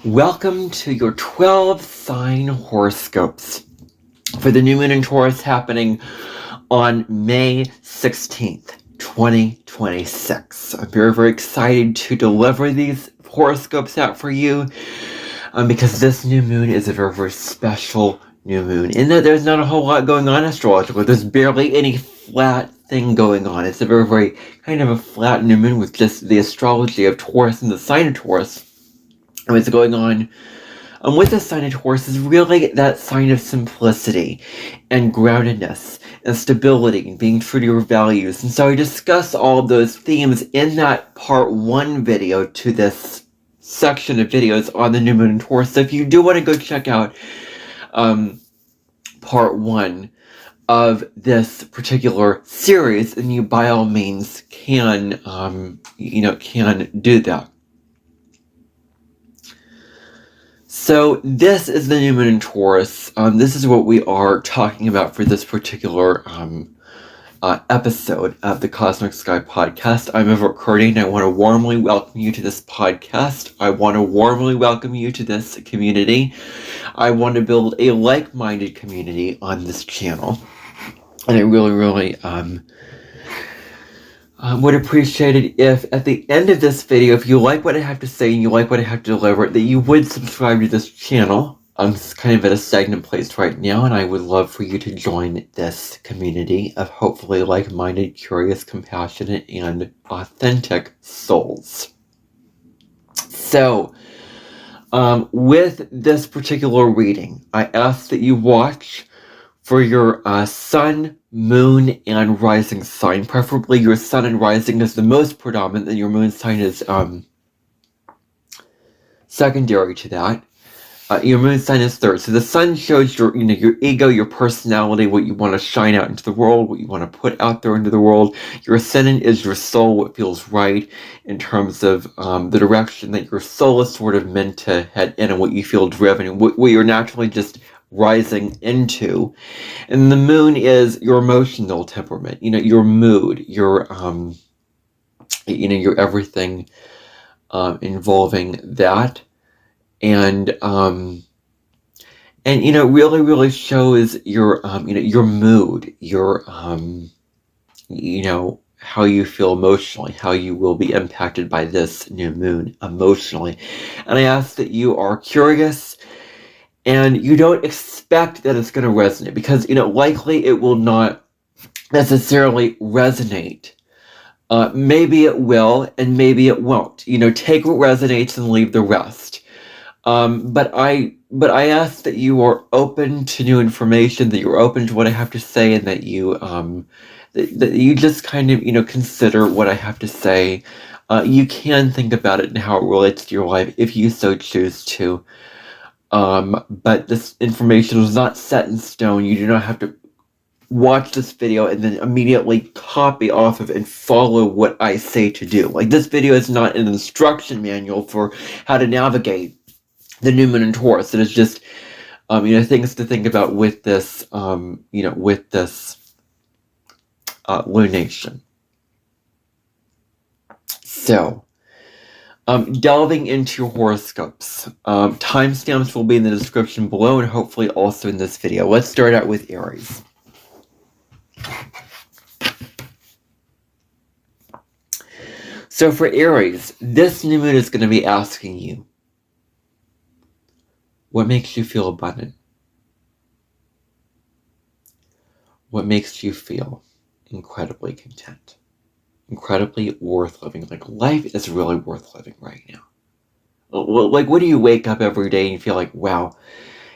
Welcome to your 12 sign horoscopes for the new moon in Taurus happening on May 16th, 2026. I'm very, very excited to deliver these horoscopes out for you because this new moon is a very, very special new moon in that there's not a whole lot going on astrologically. There's barely any flat thing going on. It's a very, very kind of a flat new moon with just the astrology of Taurus and the sign of Taurus. And what's going on with the sign of Taurus is really that sign of simplicity and groundedness and stability and being true to your values. And so I discuss all of those themes in that part 1 video to this section of videos on the new moon in Taurus. So if you do want to go check out part 1 of this particular series, then you by all means can do that. So this is the new moon in Taurus. This is what we are talking about for this particular episode of the Cosmic Sky Podcast. I'm over Carne, and I want to warmly welcome you to this podcast. I want to warmly welcome you to this community. I want to build a like-minded community on this channel. And I really would appreciate it if at the end of this video, if you like what I have to say and you like what I have to deliver, that you would subscribe to this channel. I'm kind of at a stagnant place right now, and I would love for you to join this community of hopefully like-minded, curious, compassionate, and authentic souls. So, with this particular reading, I ask that you watch for your sun, moon, and rising sign. Preferably your sun and rising is the most predominant, and your moon sign is secondary to that. Your moon sign is third. So the sun shows your ego, your personality, what you want to shine out into the world, what you want to put out there into the world. Your ascendant is your soul, what feels right in terms of the direction that your soul is sort of meant to head in and what you feel driven and what you're naturally just rising into. And the moon is your emotional temperament, your mood, your your everything involving that. And really shows your your mood, your how you feel emotionally, how you will be impacted by this new moon emotionally. And I ask that you are curious and you don't expect that it's going to resonate, because likely it will not necessarily resonate. Maybe it will and maybe it won't. Take what resonates and leave the rest. But I ask that you are open to new information, that you're open to what I have to say, and that you that you just kind of consider what I have to say. You can think about it and how it relates to your life if you so choose to. But this information is not set in stone. You do not have to watch this video and then immediately copy off of and follow what I say to do. Like, this video is not an instruction manual for how to navigate the new moon in Taurus. It is just, things to think about with this, with this lunation. So, delving into your horoscopes. Timestamps will be in the description below and hopefully also in this video. Let's start out with Aries. So for Aries, this new moon is going to be asking you, what makes you feel abundant? What makes you feel incredibly content? Incredibly worth living? Like, life is really worth living right now. Like, what do you wake up every day and you feel like, wow,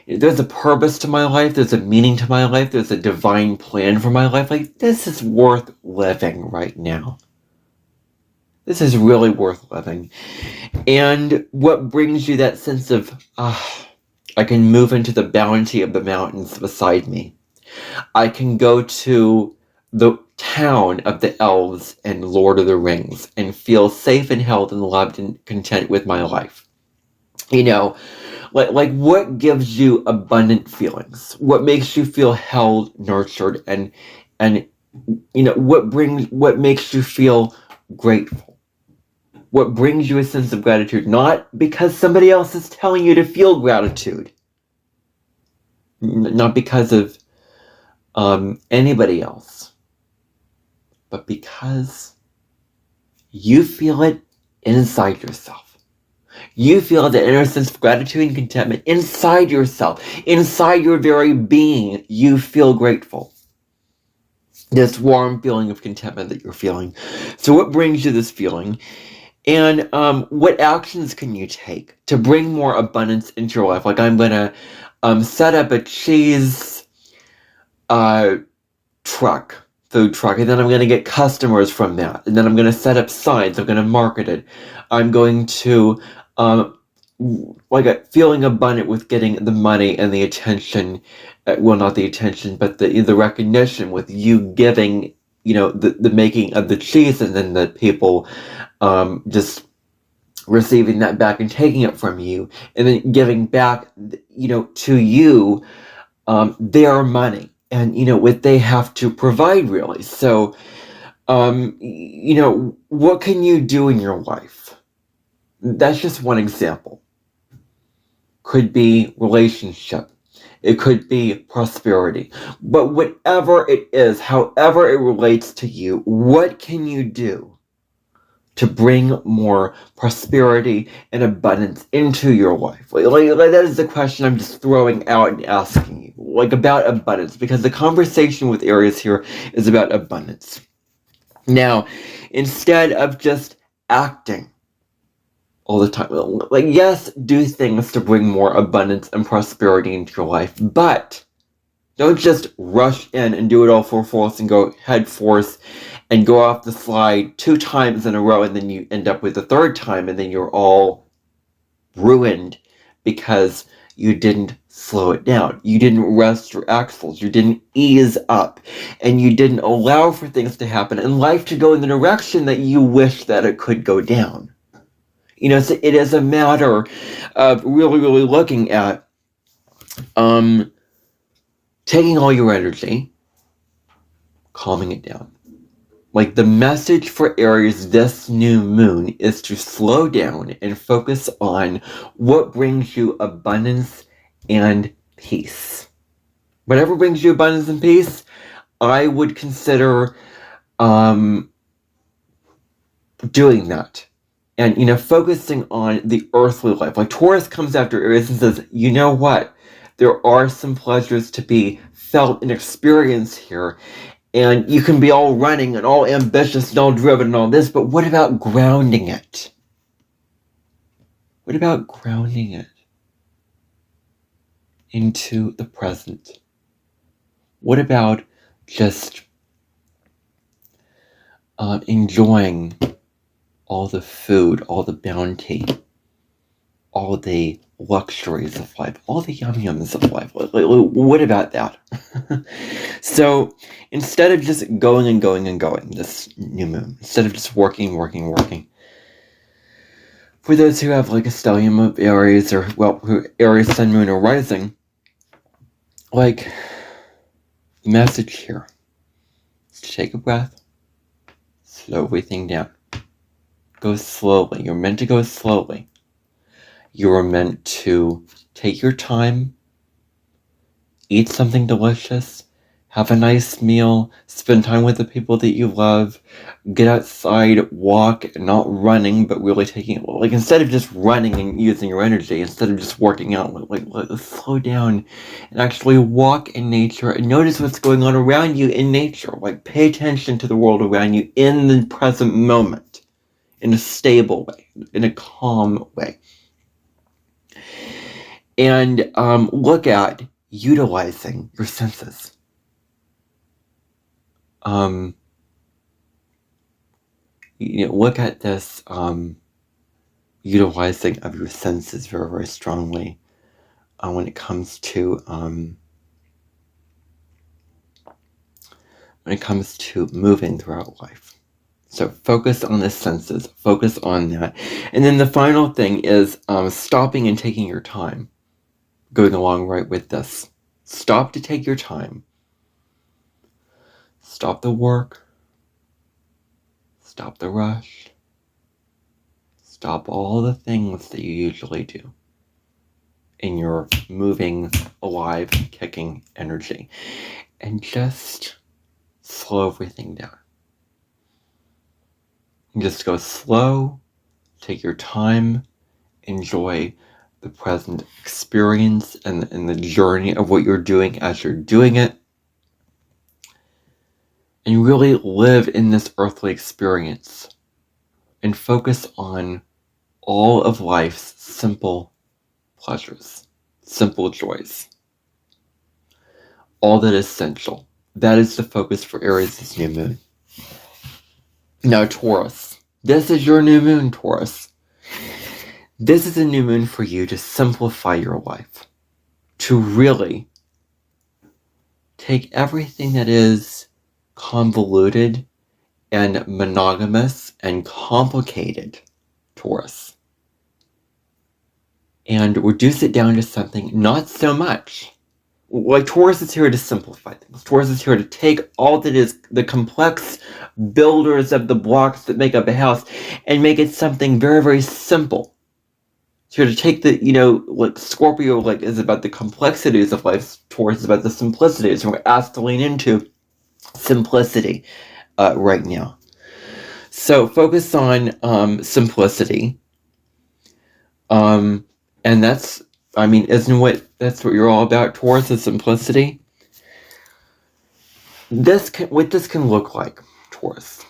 there's a purpose to my life, there's a meaning to my life, there's a divine plan for my life. Like, this is worth living right now. This is really worth living. And what brings you that sense of, I can move into the bounty of the mountains beside me. I can go to the town of the elves and Lord of the Rings and feel safe and held and loved and content with my life. Like what gives you abundant feelings? What makes you feel held, nurtured, and what makes you feel grateful? what brings you a sense of gratitude, not because somebody else is telling you to feel gratitude, not because of anybody else, but because you feel it inside yourself. You feel the inner sense of gratitude and contentment inside yourself, inside your very being. You feel grateful. This warm feeling of contentment that you're feeling. So what brings you this feeling? And what actions can you take to bring more abundance into your life? Like, I'm going to set up a cheese food truck, and then I'm going to get customers from that. And then I'm going to set up signs. I'm going to market it. I'm going to, feeling abundant with getting the money and the attention. Well, not the attention, but the recognition with you giving, the making of the cheese, and then the people just receiving that back and taking it from you, and then giving back, to you, their money and, what they have to provide, really. So, what can you do in your life? That's just one example. Could be relationship. It could be prosperity. But whatever it is, however it relates to you, what can you do to bring more prosperity and abundance into your life? Like, that is the question I'm just throwing out and asking you, like, about abundance, because the conversation with Aries here is about abundance. Now, instead of just acting all the time, like, yes, do things to bring more abundance and prosperity into your life, but don't just rush in and do it all full force and go head forth and go off the slide 2 times in a row, and then you end up with the 3rd time, and then you're all ruined because you didn't slow it down. You didn't rest your axles. You didn't ease up, and you didn't allow for things to happen and life to go in the direction that you wish that it could go down. So it is a matter of really, really looking at taking all your energy, calming it down. Like, the message for Aries this new moon is to slow down and focus on what brings you abundance and peace. Whatever brings you abundance and peace, I would consider doing that. And, focusing on the earthly life. Like, Taurus comes after Aries and says, you know what? There are some pleasures to be felt and experienced here. And you can be all running and all ambitious and all driven and all this, but what about grounding it? What about grounding it into the present? What about just enjoying all the food, all the bounty, all the luxuries of life, all the yum-yums of life? What about that? So instead of just going and going and going this new moon, instead of just working, for those who have like a stellium of Aries, or who Aries, Sun, Moon, or Rising, like, the message here is to take a breath, slow everything down. Go slowly. You're meant to go slowly. You are meant to take your time, eat something delicious, have a nice meal, spend time with the people that you love, get outside, walk, not running, but really taking it, like, instead of just running and using your energy, instead of just working out, like slow down and actually walk in nature and notice what's going on around you in nature. Like, pay attention to the world around you in the present moment, in a stable way, in a calm way. And look at utilizing your senses. Look at this utilizing of your senses very, very strongly when it comes to moving throughout life. So focus on the senses, focus on that. And then the final thing is stopping and taking your time, going along right with this. Stop to take your time. Stop the work. Stop the rush. Stop all the things that you usually do in your moving, alive, kicking energy. And just slow everything down. Just go slow, take your time, enjoy the present experience and the journey of what you're doing as you're doing it. And really live in this earthly experience and focus on all of life's simple pleasures, simple joys. All that is essential. That is the focus for Aries this new moon. Now, Taurus. This is your new moon, Taurus. This is a new moon for you to simplify your life. To really take everything that is convoluted and monogamous and complicated, Taurus, and reduce it down to something not so much. Like, Taurus is here to simplify things. Taurus is here to take all that is the complex builders of the blocks that make up a house and make it something very, very simple. It's here to take the, like Scorpio is about the complexities of life. Taurus is about the simplicities. And we're asked to lean into simplicity right now. So focus on simplicity. And that's, isn't that's what you're all about, Taurus, is simplicity? What this can look like, Taurus,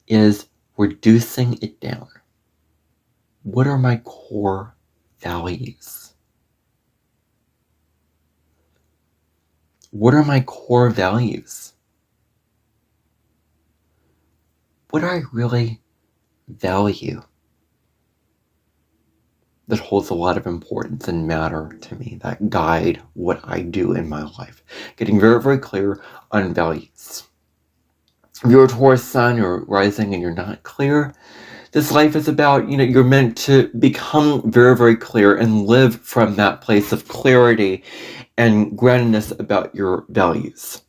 is reducing it down. What are my core values? What are my core values? What do I really value that holds a lot of importance and matter to me, that guide what I do in my life? Getting very, very clear on values. If you're a Taurus sun or rising and you're not clear, this life is about, you're meant to become very, very clear and live from that place of clarity and groundedness about your values.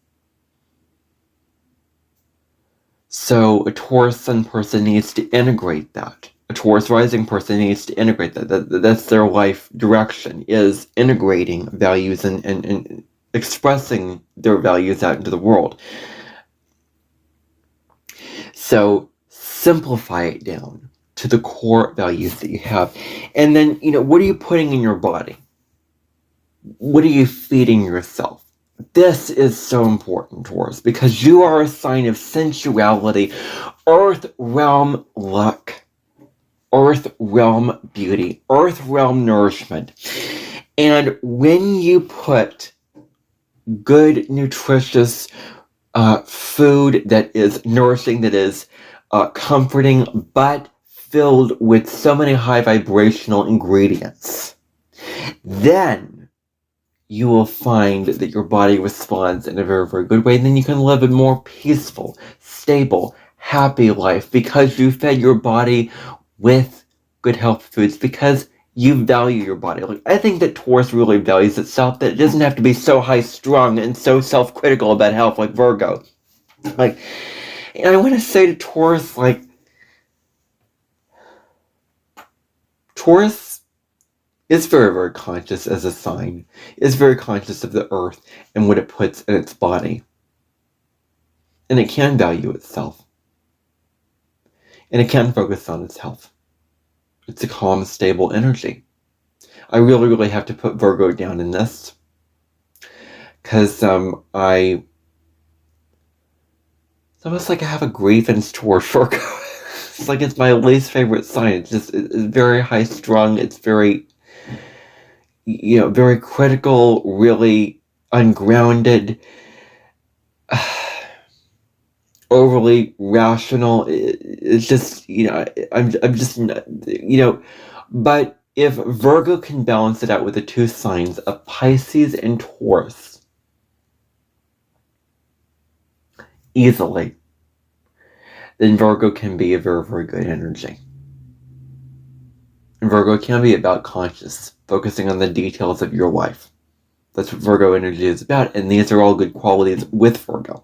So a Taurus sun person needs to integrate that. A Taurus rising person needs to integrate that. That's their life direction, is integrating values and expressing their values out into the world. So simplify it down to the core values that you have. And then, what are you putting in your body? What are you feeding yourself? This is so important, Taurus, because you are a sign of sensuality, earth realm luck, earth realm beauty, earth realm nourishment. And when you put good, nutritious food that is nourishing, that is comforting, but filled with so many high vibrational ingredients, then you will find that your body responds in a very, very good way. And then you can live a more peaceful, stable, happy life because you fed your body with good health foods, because you value your body. I think that Taurus really values itself, that it doesn't have to be so high-strung and so self-critical about health like Virgo. And I want to say to Taurus, Taurus is very, very conscious as a sign, is very conscious of the earth and what it puts in its body. And it can value itself. And it can focus on its health. It's a calm, stable energy. I really, really have to put Virgo down in this, because it's almost like I have a grievance toward Virgo. It's like it's my least favorite sign. It's very high strung. It's very, very critical, really ungrounded, overly rational. It's just, I'm just, but if Virgo can balance it out with the two signs of Pisces and Taurus easily, then Virgo can be a very, very good energy. And Virgo can be about conscious, focusing on the details of your life. That's what Virgo energy is about, and these are all good qualities with Virgo.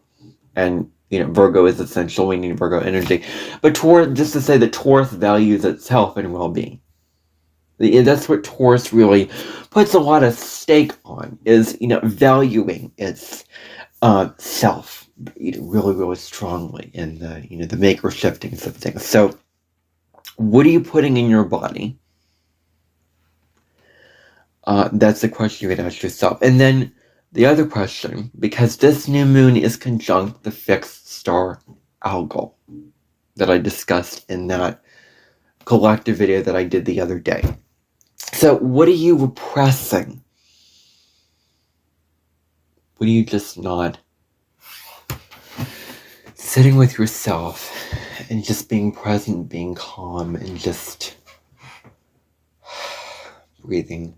And Virgo is essential. We need Virgo energy. But Taurus, just to say that Taurus values itself and well-being. That's what Taurus really puts a lot of stake on, is, valuing its self, really, really strongly in the maker shiftings of things. So what are you putting in your body? That's the question you can ask yourself. And then the other question, because this new moon is conjunct the fixed star Algol that I discussed in that collective video that I did the other day. So what are you repressing? What are you just not sitting with yourself and just being present, being calm, and just breathing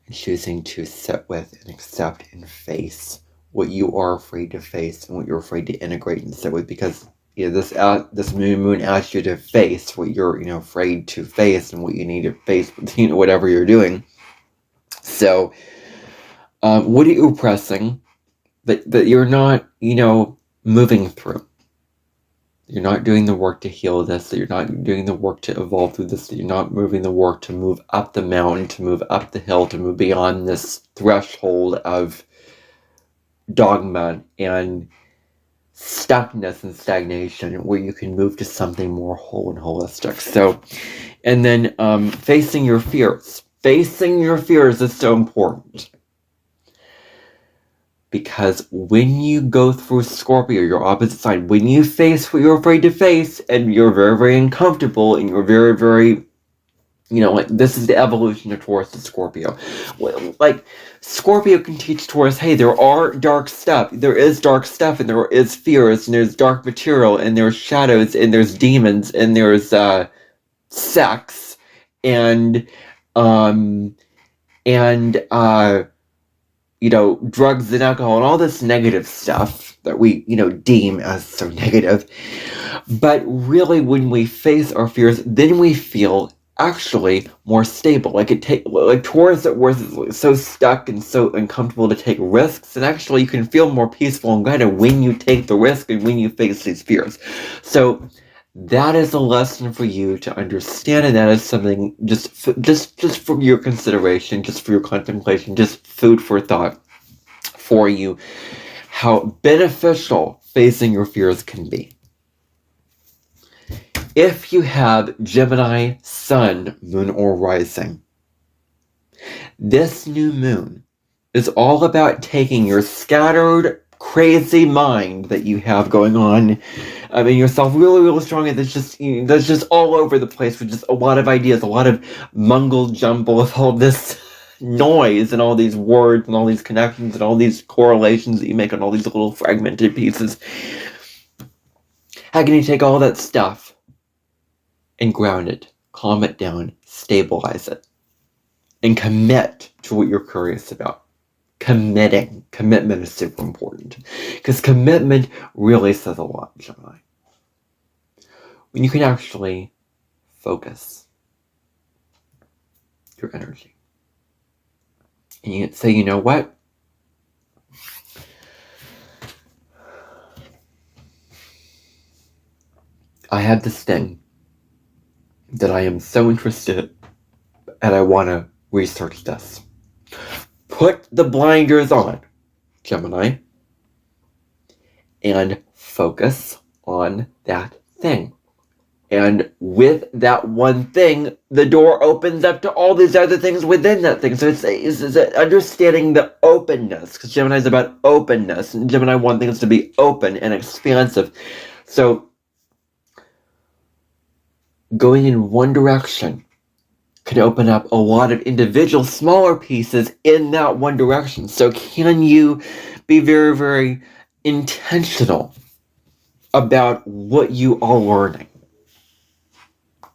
and choosing to sit with and accept and face what you are afraid to face and what you're afraid to integrate and sit with? Because this new moon asks you to face what you're afraid to face and what you need to face with whatever you're doing. So what are you repressing that you're not moving through? You're not doing the work to heal this, that you're not doing the work to evolve through this, that you're not moving the work to move up the mountain, to move up the hill, to move beyond this threshold of dogma and stuckness and stagnation, where you can move to something more whole and holistic. So, and then facing your fears. Facing your fears is so important. Because when you go through Scorpio, your opposite sign, when you face what you're afraid to face, and you're very, very uncomfortable, and you're very, very, this is the evolution of Taurus to Scorpio. Like, Scorpio can teach Taurus, hey, there are dark stuff. There is dark stuff, and there is fears, and there's dark material, and there's shadows, and there's demons, and there's sex, and drugs and alcohol and all this negative stuff that we, deem as so negative. But really, when we face our fears, then we feel actually more stable. Like Taurus at worst is so stuck and so uncomfortable to take risks, and actually you can feel more peaceful and guided when you take the risk and when you face these fears. So that is a lesson for you to understand, and that is something just for your consideration, just for your contemplation, just food for thought for you, how beneficial facing your fears can be. If you have Gemini, Sun, Moon, or Rising, this new moon is all about taking your scattered, crazy mind that you have going on in yourself, really, really strong, and that's just all over the place with just a lot of ideas, a lot of mumble jumble of all this noise and all these words and all these connections and all these correlations that you make on all these little fragmented pieces. How can you take all that stuff and ground it, calm it down, stabilize it, and commit to what you're curious about? Commitment is super important, because commitment really says a lot, Gemini. When you can actually focus your energy and you say, you know what? I have this thing that I am so interested in, and I want to research this. Put the blinders on, Gemini, and focus on that thing. And with that one thing, the door opens up to all these other things within that thing. So it's understanding the openness, because Gemini is about openness, and Gemini wants things to be open and expansive. So going in one direction can open up a lot of individual smaller pieces in that one direction. So can you be very, very intentional about what you are learning?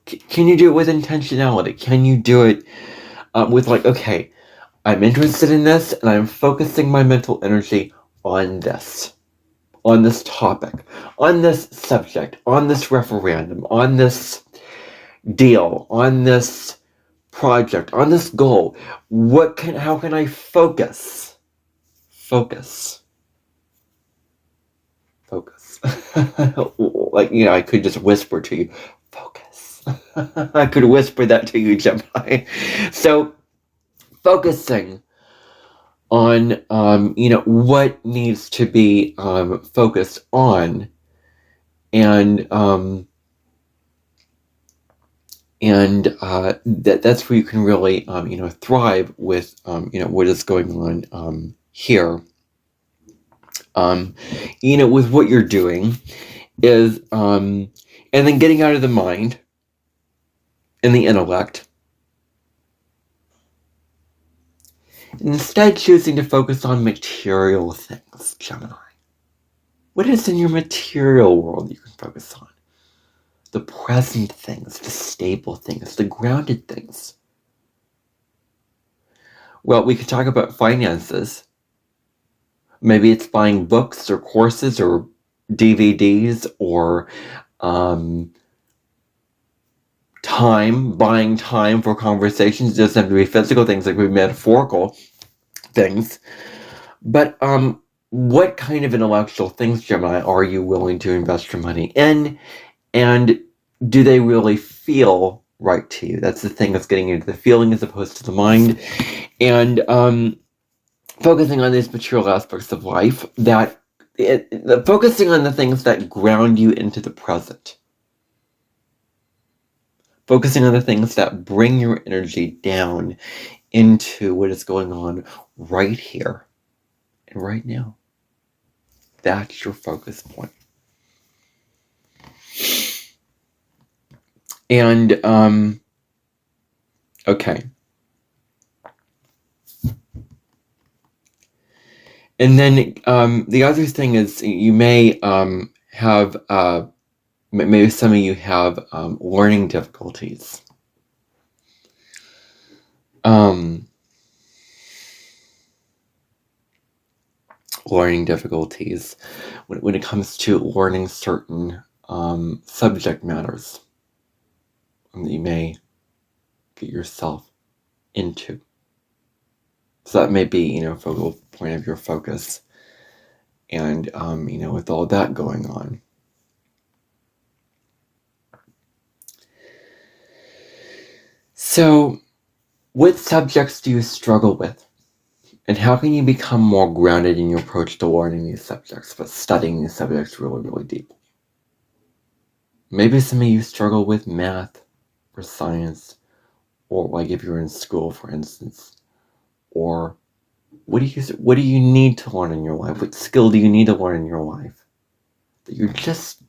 Can you do it with intentionality? Can you do it with okay, I'm interested in this, and I'm focusing my mental energy on this topic, on this subject, on this referendum, on this deal, on this project, on this goal. How can I focus? Focus. Like, I could just whisper to you, focus. I could whisper that to you, Gemini. So focusing on, what needs to be focused on, and that's where you can really, thrive with, what is going on here. With what you're doing is, and then getting out of the mind and the intellect, and instead choosing to focus on material things, Gemini. What is in your material world you can focus on? The present things, the stable things, the grounded things. Well, we could talk about finances. Maybe it's buying books or courses or DVDs or buying time for conversations. It doesn't have to be physical things, like metaphorical things. But what kind of intellectual things, Gemini, are you willing to invest your money in? And do they really feel right to you? That's the thing, that's getting into the feeling as opposed to the mind. And focusing on these material aspects of life, focusing on the things that ground you into the present. Focusing on the things that bring your energy down into what is going on right here and right now. That's your focus point. And, okay. And then the other thing is you may have, maybe some of you have learning difficulties. Learning difficulties when it comes to learning certain subject matters that you may get yourself into. So that may be, focal point of your focus. And, with all that going on. So, what subjects do you struggle with? And how can you become more grounded in your approach to learning these subjects, but studying these subjects really, really deeply? Maybe some of you struggle with math or science, or like if you're in school, for instance. Or what do you need to learn in your life? What skill do you need to learn in your life? That you're just,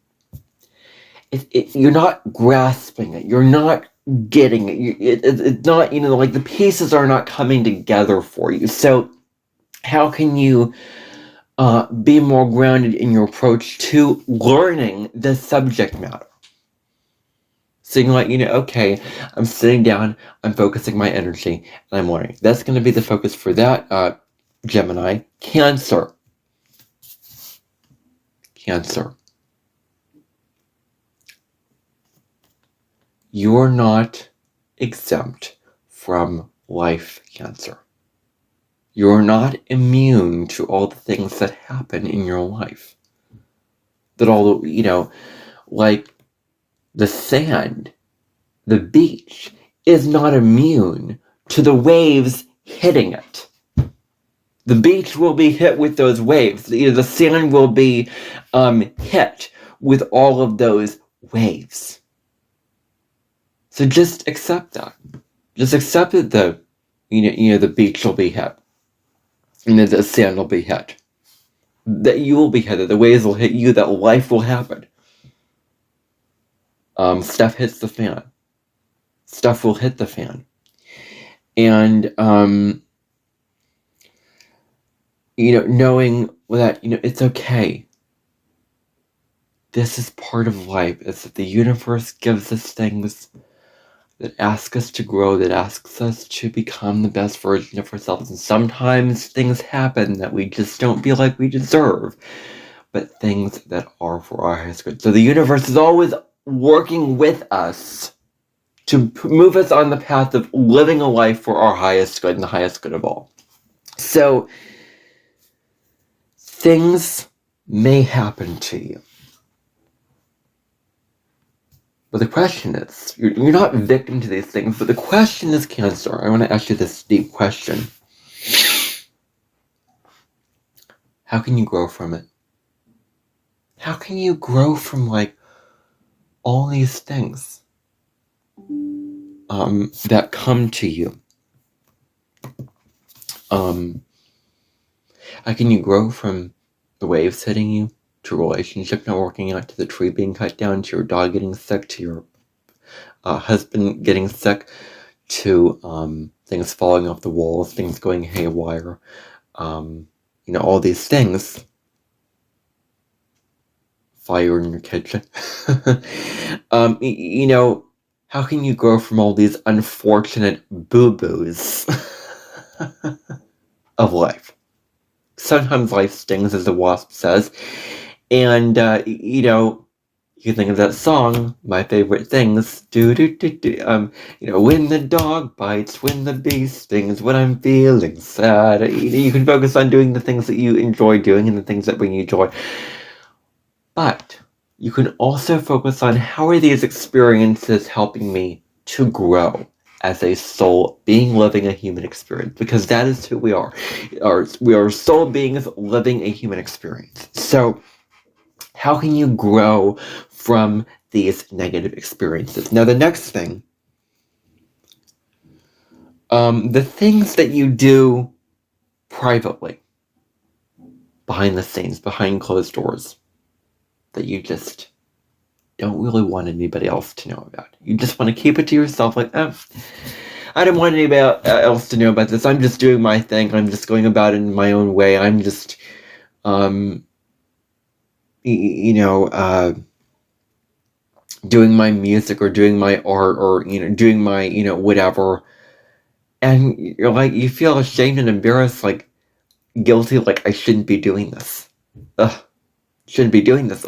you're not grasping it. You're not getting it. It's not, like the pieces are not coming together for you. So how can you be more grounded in your approach to learning the subject matter? So you're like, okay, I'm sitting down, I'm focusing my energy, and I'm learning. That's going to be the focus for that, Gemini. Cancer. You're not exempt from life, Cancer. You're not immune to all the things that happen in your life. That all, like the sand, the beach, is not immune to the waves hitting it. The beach will be hit with those waves. The sand will be hit with all of those waves. So just accept that. Just accept that the beach will be hit. And that the sand will be hit. That you will be hit. That the waves will hit you. That life will happen. Stuff hits the fan. Stuff will hit the fan. And, knowing that, it's okay. This is part of life. It's that the universe gives us things that ask us to grow, that asks us to become the best version of ourselves. And sometimes things happen that we just don't feel like we deserve, but things that are for our highest good. So the universe is always working with us to move us on the path of living a life for our highest good and the highest good of all. So things may happen to you. But the question is, you're not victim to these things, but the question is, Cancer, I want to ask you this deep question. How can you grow from it? How can you grow from, like, all these things that come to you? How can you grow from the waves hitting you, to a relationship not working out, to the tree being cut down, to your dog getting sick, to your husband getting sick, to things falling off the walls, things going haywire, all these things. Fire in your kitchen. How can you grow from all these unfortunate boo-boos of life? Sometimes life stings, as the wasp says, and you think of that song, My Favorite Things, when the dog bites, when the bee stings, when I'm feeling sad. You can focus on doing the things that you enjoy doing and the things that bring you joy. But you can also focus on, how are these experiences helping me to grow as a soul being, living a human experience? Because that is who we are. We are soul beings living a human experience. So how can you grow from these negative experiences? Now, the next thing, the things that you do privately, behind the scenes, behind closed doors, that you just don't really want anybody else to know about. You just want to keep it to yourself, like, I don't want anybody else to know about this. I'm just doing my thing. I'm just going about it in my own way. I'm just, doing my music, or doing my art, or, doing my, whatever. And you're like, you feel ashamed and embarrassed, like guilty, like, I shouldn't be doing this. Shouldn't be doing this.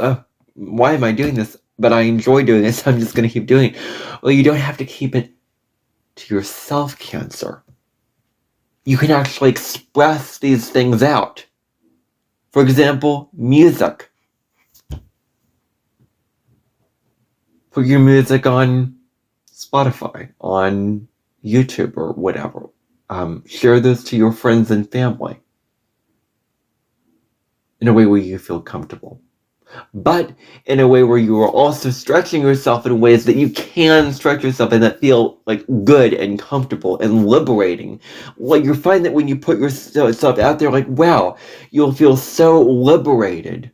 Why am I doing this? But I enjoy doing this. I'm just going to keep doing it. Well, you don't have to keep it to yourself, Cancer. You can actually express these things out. For example, music. Put your music on Spotify, on YouTube, or whatever. Share this to your friends and family in a way where you feel comfortable. But in a way where you are also stretching yourself in ways that you can stretch yourself and that feel like good and comfortable and liberating. Like, you find that when you put yourself out there, like, wow, you'll feel so liberated.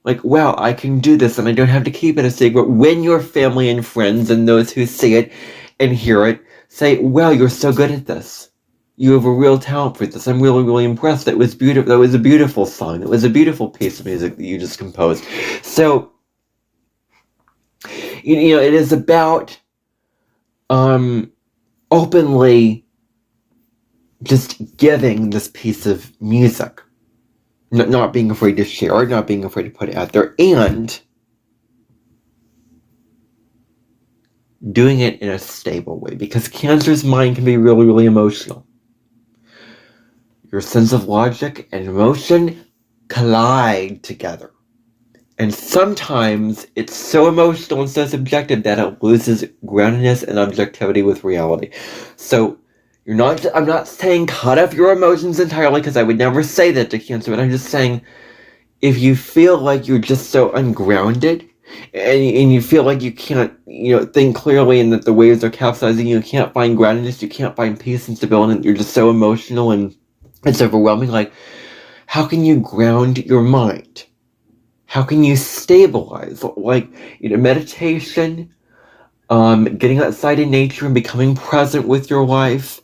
Like, wow, I can do this and I don't have to keep it a secret. When your family and friends and those who see it and hear it say, wow, you're so good at this. You have a real talent for this. I'm really, really impressed. That was beautiful. That was a beautiful song. It was a beautiful piece of music that you just composed. So, it is about openly just giving this piece of music. Not being afraid to share it, not being afraid to put it out there, and doing it in a stable way. Because Cancer's mind can be really, really emotional. Your sense of logic and emotion collide together. And sometimes it's so emotional and so subjective that it loses groundedness and objectivity with reality. So I'm not saying cut off your emotions entirely, because I would never say that to Cancer, but I'm just saying, if you feel like you're just so ungrounded, and you feel like you can't, think clearly, and that the waves are capsizing you can't find groundedness, you can't find peace and stability, and you're just so emotional and it's overwhelming, like, how can you ground your mind? How can you stabilize? Like, meditation, getting outside in nature and becoming present with your life,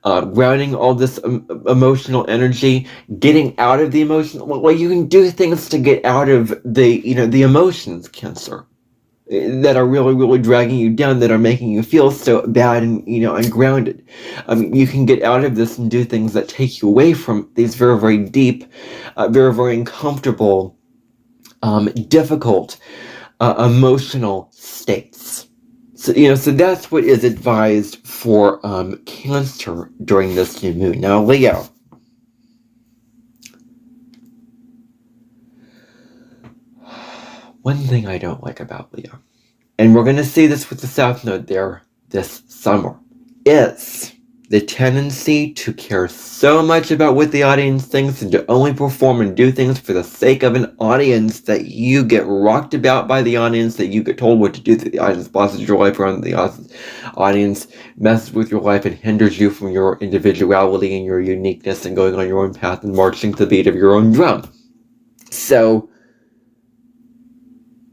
grounding all this emotional energy, getting out of the emotional. Well, you can do things to get out of the emotions, Cancer, that are really, really dragging you down, that are making you feel so bad and, ungrounded. You can get out of this and do things that take you away from these very, very deep, very, very uncomfortable, difficult, emotional states. So, so that's what is advised for Cancer during this new moon. Now, Leo. One thing I don't like about Leo and we're going to see this with the South Node there this summer, is the tendency to care so much about what the audience thinks and to only perform and do things for the sake of an audience that you get rocked about by the audience, that you get told what to do, that the audience bosses your life around, the audience messes with your life and hinders you from your individuality and your uniqueness and going on your own path and marching to the beat of your own drum. So,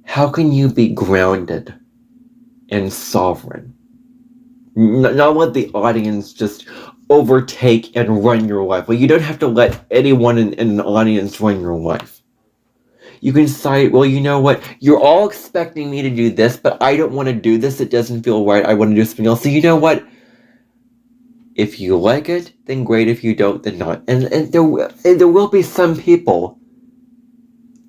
how can you be grounded and sovereign? Not let the audience just overtake and run your life. Well, you don't have to let anyone in an audience run your life. You can decide, well, you know what? You're all expecting me to do this, but I don't want to do this. It doesn't feel right. I want to do something else. So you know what? If you like it, then great. If you don't, then not. And there will be some people,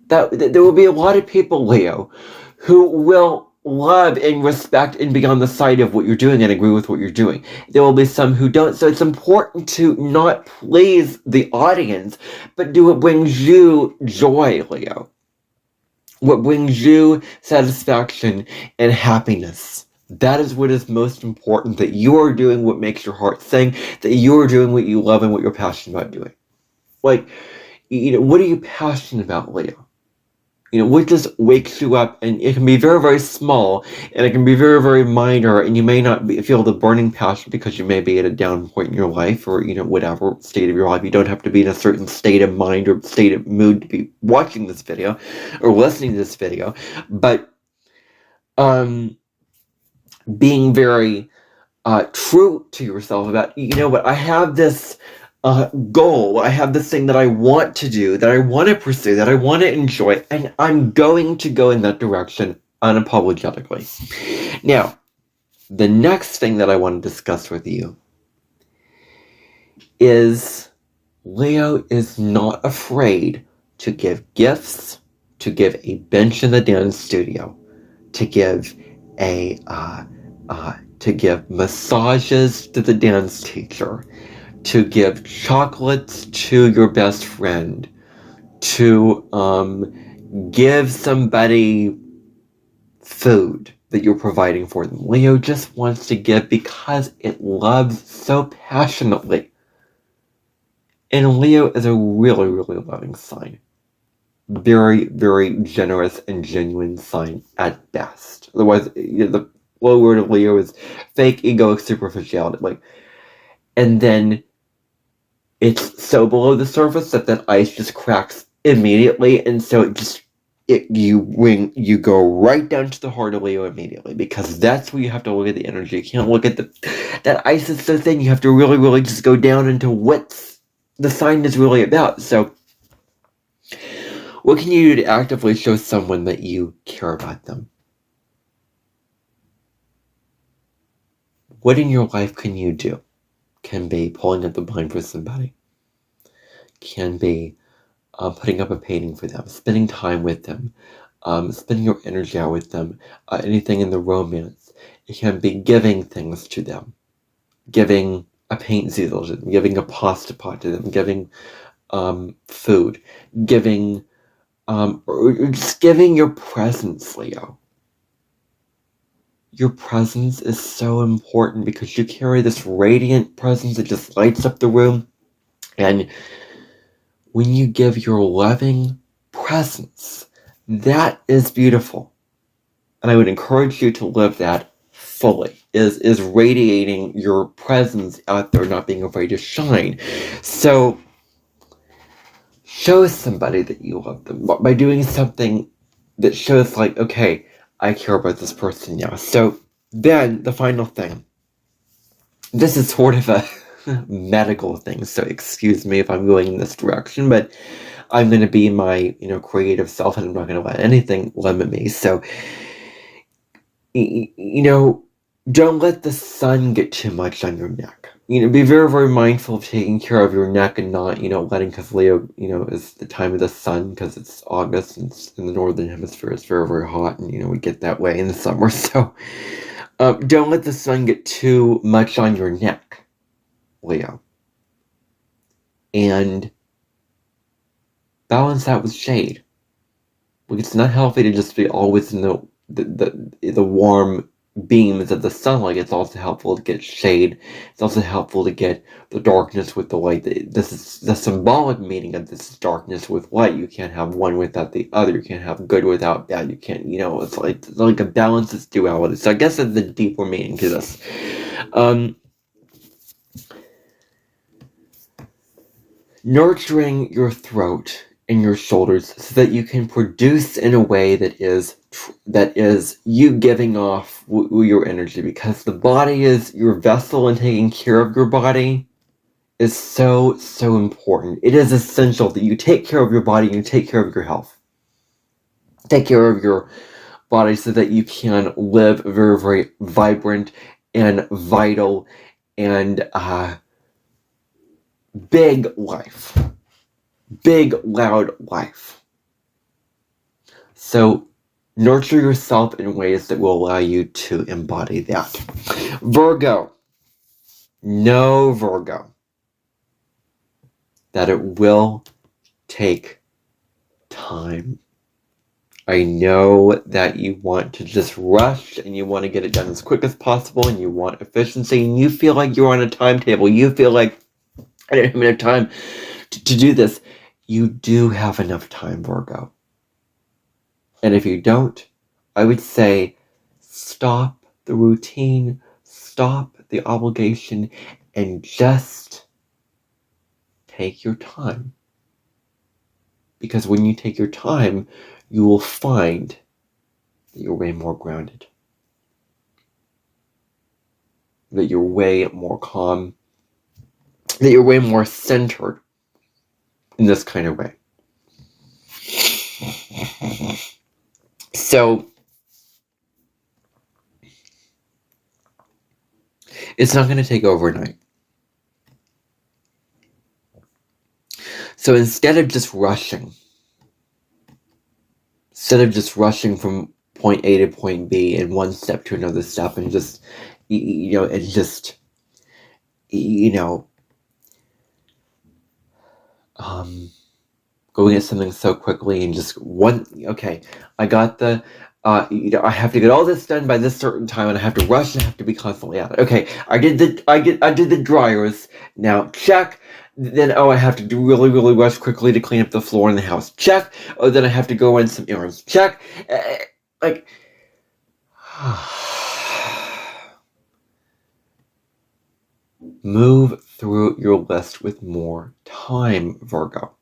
there will be a lot of people, Leo, who will love and respect and be on the side of what you're doing and agree with what you're doing. There will be some who don't. So it's important to not please the audience, but do what brings you joy, Leo. What brings you satisfaction and happiness. That is what is most important, that you are doing what makes your heart sing, that you are doing what you love and what you're passionate about doing. Like, what are you passionate about, Leo? What just wakes you up, and it can be very, very small, and it can be very, very minor, and you may not feel the burning passion because you may be at a down point in your life, or, whatever state of your life. You don't have to be in a certain state of mind or state of mood to be watching this video or listening to this video, but being very true to yourself about, I have this goal, I have this thing that I want to do, that I want to pursue, that I want to enjoy, and I'm going to go in that direction unapologetically. Now, the next thing that I want to discuss with you is Leo is not afraid to give gifts, to give a bench in the dance studio, to give to give massages to the dance teacher, to give chocolates to your best friend, to give somebody food that you're providing for them. Leo just wants to give because it loves so passionately. And Leo is a really, really loving sign. Very, very generous and genuine sign at best. Otherwise, the low word of Leo is fake, egoic superficiality. And then it's so below the surface that ice just cracks immediately, and so you go right down to the heart of Leo immediately, because that's where you have to look at the energy. You can't look at that ice is so thin. You have to really, really just go down into what the sign is really about. So, what can you do to actively show someone that you care about them? What in your life can you do? Can be pulling up the blind for somebody. Can be putting up a painting for them, spending time with them, spending your energy out with them, anything in the romance. It can be giving things to them, giving a paint easel to them, giving a pasta pot to them, giving food, giving, or just giving your presence, Leo. Your presence is so important because you carry this radiant presence that just lights up the room. And when you give your loving presence, that is beautiful. And I would encourage you to live that fully, is radiating your presence out there, not being afraid to shine. So, show somebody that you love them by doing something that shows, okay, I care about this person now. So then the final thing, this is sort of a medical thing, so excuse me if I'm going in this direction, but I'm going to be my creative self, and I'm not going to let anything limit me. So don't let the sun get too much on your neck. Be very, very mindful of taking care of your neck and not, letting, because Leo, is the time of the sun, because it's August and it's in the northern hemisphere. It's very, very hot, and, we get that way in the summer. So don't let the sun get too much on your neck, Leo. And balance that with shade. It's not healthy to just be always in the the warm beams of the sunlight. It's also helpful to get shade. It's also helpful to get the darkness with the light. This is the symbolic meaning of this is darkness with light. You can't have one without the other. You can't have good without bad. You can't, it's like a balance, is duality. So I guess that's the deeper meaning to this. Nurturing your throat and your shoulders so that you can produce in a way that is you giving off your energy, because the body is your vessel, and taking care of your body is so important. It is essential that you take care of your body and you take care of your health. Take care of your body so that you can live a very, very vibrant and vital and big life. Big, loud life. So nurture yourself in ways that will allow you to embody that. Virgo. Know, Virgo, that it will take time. I know that you want to just rush and you want to get it done as quick as possible, and you want efficiency, and you feel like you're on a timetable. You feel like I didn't have enough time to do this. You do have enough time, Virgo. And if you don't, I would say stop the routine, stop the obligation, and just take your time. Because when you take your time, you will find that you're way more grounded, that you're way more calm, that you're way more centered in this kind of way. So it's not going to take overnight. So instead of just rushing from point A to point B and one step to another step, and going at something so quickly and just I got I have to get all this done by this certain time, and I have to rush and I have to be constantly at it. Okay, I did the dryers. Now check. Then I have to do really rush quickly to clean up the floor in the house. Check. Oh, then I have to go in some errands. Check. Move through your list with more time, Virgo.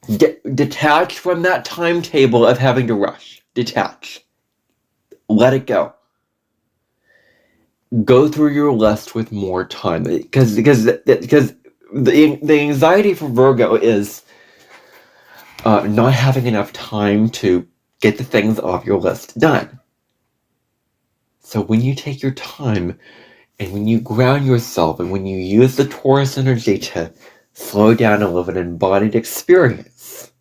Detach from that timetable of having to rush. Detach. Let it go. Go through your list with more time, because the anxiety for Virgo is not having enough time to get the things off your list done. So when you take your time, and when you ground yourself, and when you use the Taurus energy to slow down and live an embodied experience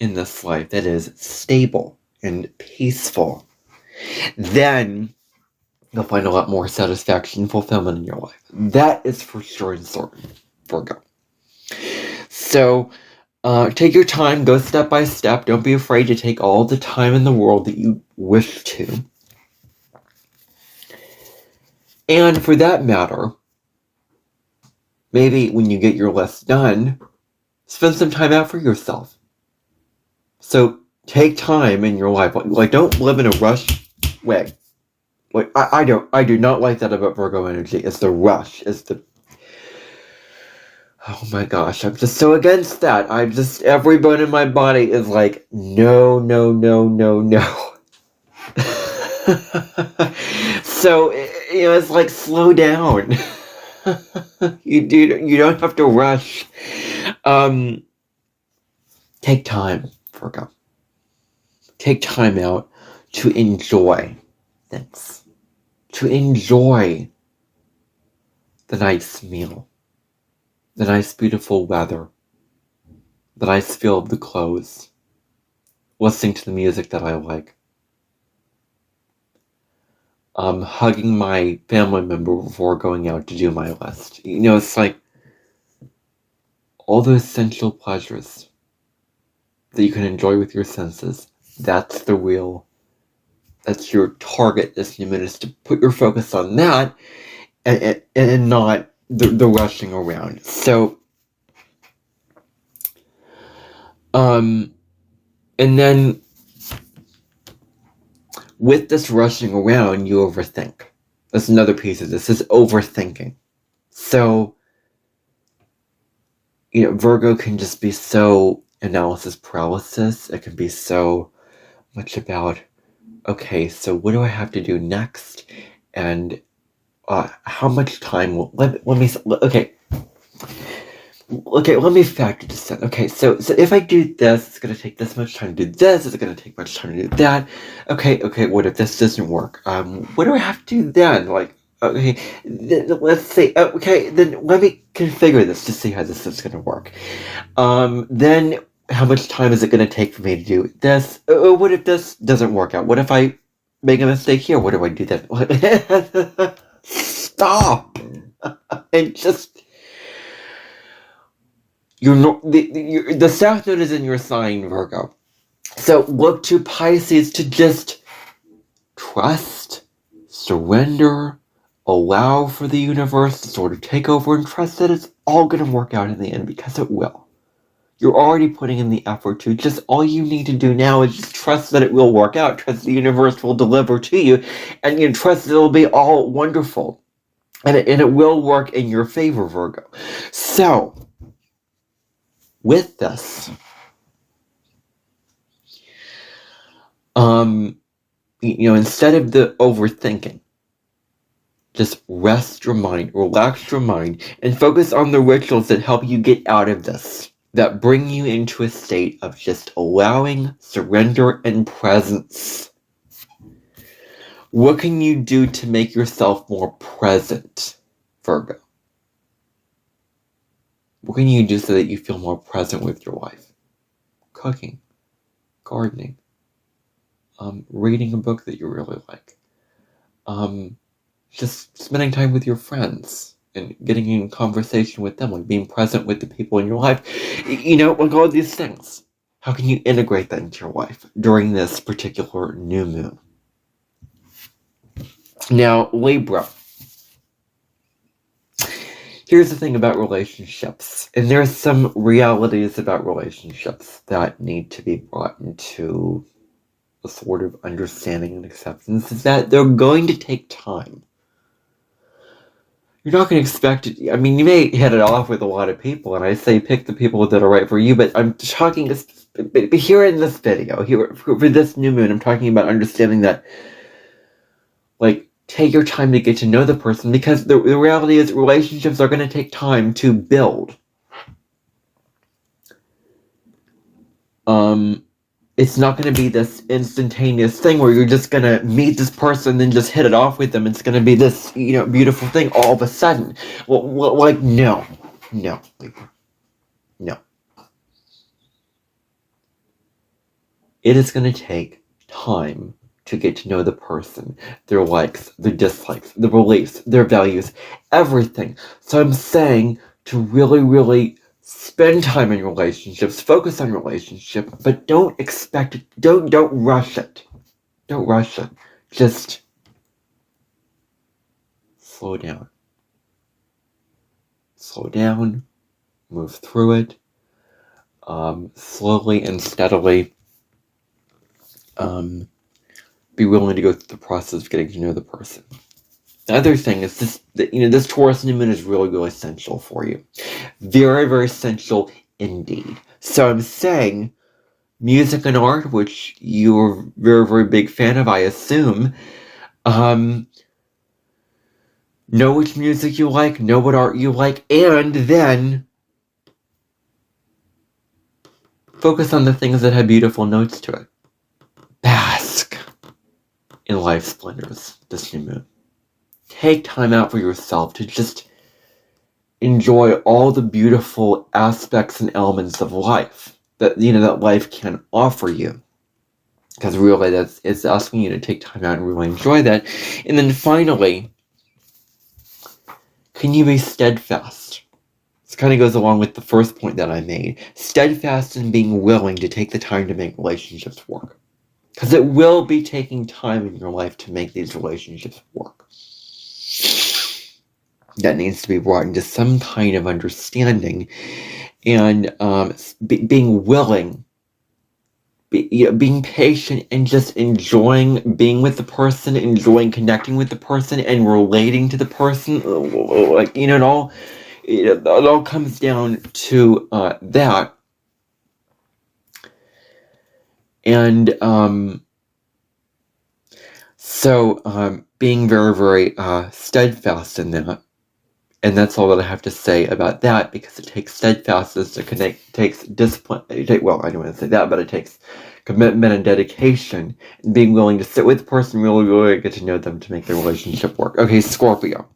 in this life that is stable and peaceful, then you'll find a lot more satisfaction and fulfillment in your life. That is for sure and certain, Virgo. So take your time, go step by step. Don't be afraid to take all the time in the world that you wish to. And for that matter, maybe when you get your list done, spend some time out for yourself. So take time in your life. Like, don't live in a rush way. Like, I do not like that about Virgo energy. It's the rush. Oh my gosh, I'm just so against that. Every bone in my body is like, no. So, it's like, slow down. You don't have to rush. Take time, Virgo. Take time out to enjoy things. To enjoy the nice meal, the nice beautiful weather, the nice feel of the clothes, listening to the music that I like, hugging my family member before going out to do my list. It's like all those essential pleasures that you can enjoy with your senses. That's the real That's your target this new moon, is to put your focus on that and not the rushing around. So, and then with this rushing around, you overthink. That's another piece of this, is overthinking. So, Virgo can just be so analysis paralysis. It can be so much about, okay, so what do I have to do next? And how much time will, let me factor this in. Okay, so if I do this, it's going to take this much time to do this. It's going to take much time to do that. Okay, what if this doesn't work? What do I have to do then? Okay, let's say, okay, then let me configure this to see how this is going to work. Then how much time is it going to take for me to do this? What if this doesn't work out? What if I make a mistake here? What do I do then? Stop! And just, the South Node is in your sign, Virgo. So look to Pisces to just trust, surrender, allow for the universe to sort of take over, and trust that it's all going to work out in the end, because it will. You're already putting in the effort to. Just all you need to do now is just trust that it will work out. Trust the universe will deliver to you, and trust that it'll be all wonderful. And it will work in your favor, Virgo. So, with this, instead of the overthinking, just rest your mind, relax your mind, and focus on the rituals that help you get out of this, that bring you into a state of just allowing, surrender, and presence. What can you do to make yourself more present, Virgo? What can you do so that you feel more present with your life? Cooking, gardening, reading a book that you really like, just spending time with your friends and getting in conversation with them, like being present with the people in your life. Like all these things. How can you integrate that into your life during this particular new moon? Now, Libra. Here's the thing about relationships, and there's some realities about relationships that need to be brought into a sort of understanding and acceptance, is that they're going to take time. You're not going to expect it. I mean, you may hit it off with a lot of people, and I say pick the people that are right for you, but I'm talking, but here in this video, here for this new moon, I'm talking about understanding that, take your time to get to know the person, because the reality is relationships are going to take time to build. It's not going to be this instantaneous thing where you're just going to meet this person and just hit it off with them. It's going to be this, beautiful thing all of a sudden. No. It is going to take time to get to know the person, their likes, their dislikes, their beliefs, their values, everything. So I'm saying to really, really spend time in relationships, focus on relationship, but don't expect it, don't rush it. Don't rush it. Just slow down. Slow down, move through it, slowly and steadily. Be willing to go through the process of getting to know the person. The other thing is this Taurus new moon is really, really essential for you. Very, very essential indeed. So I'm saying music and art, which you're a very, very big fan of, I assume. Know which music you like, know what art you like, and then focus on the things that have beautiful notes to it. Bask in life's splendors this new moon. Take time out for yourself to just enjoy all the beautiful aspects and elements of life that life can offer you. Because really, it's asking you to take time out and really enjoy that. And then finally, can you be steadfast? This kind of goes along with the first point that I made. Steadfast in being willing to take the time to make relationships work. Because it will be taking time in your life to make these relationships work. That needs to be brought into some kind of understanding, and being willing, being patient, and just enjoying being with the person, enjoying connecting with the person, and relating to the person. Like, it all comes down to that. And so being very, very steadfast in that. And that's all that I have to say about that, because it takes steadfastness to connect, it takes discipline. Well, I don't want to say that, but it takes commitment and dedication, and being willing to sit with the person, really, really get to know them to make the relationship work. Okay, Scorpio.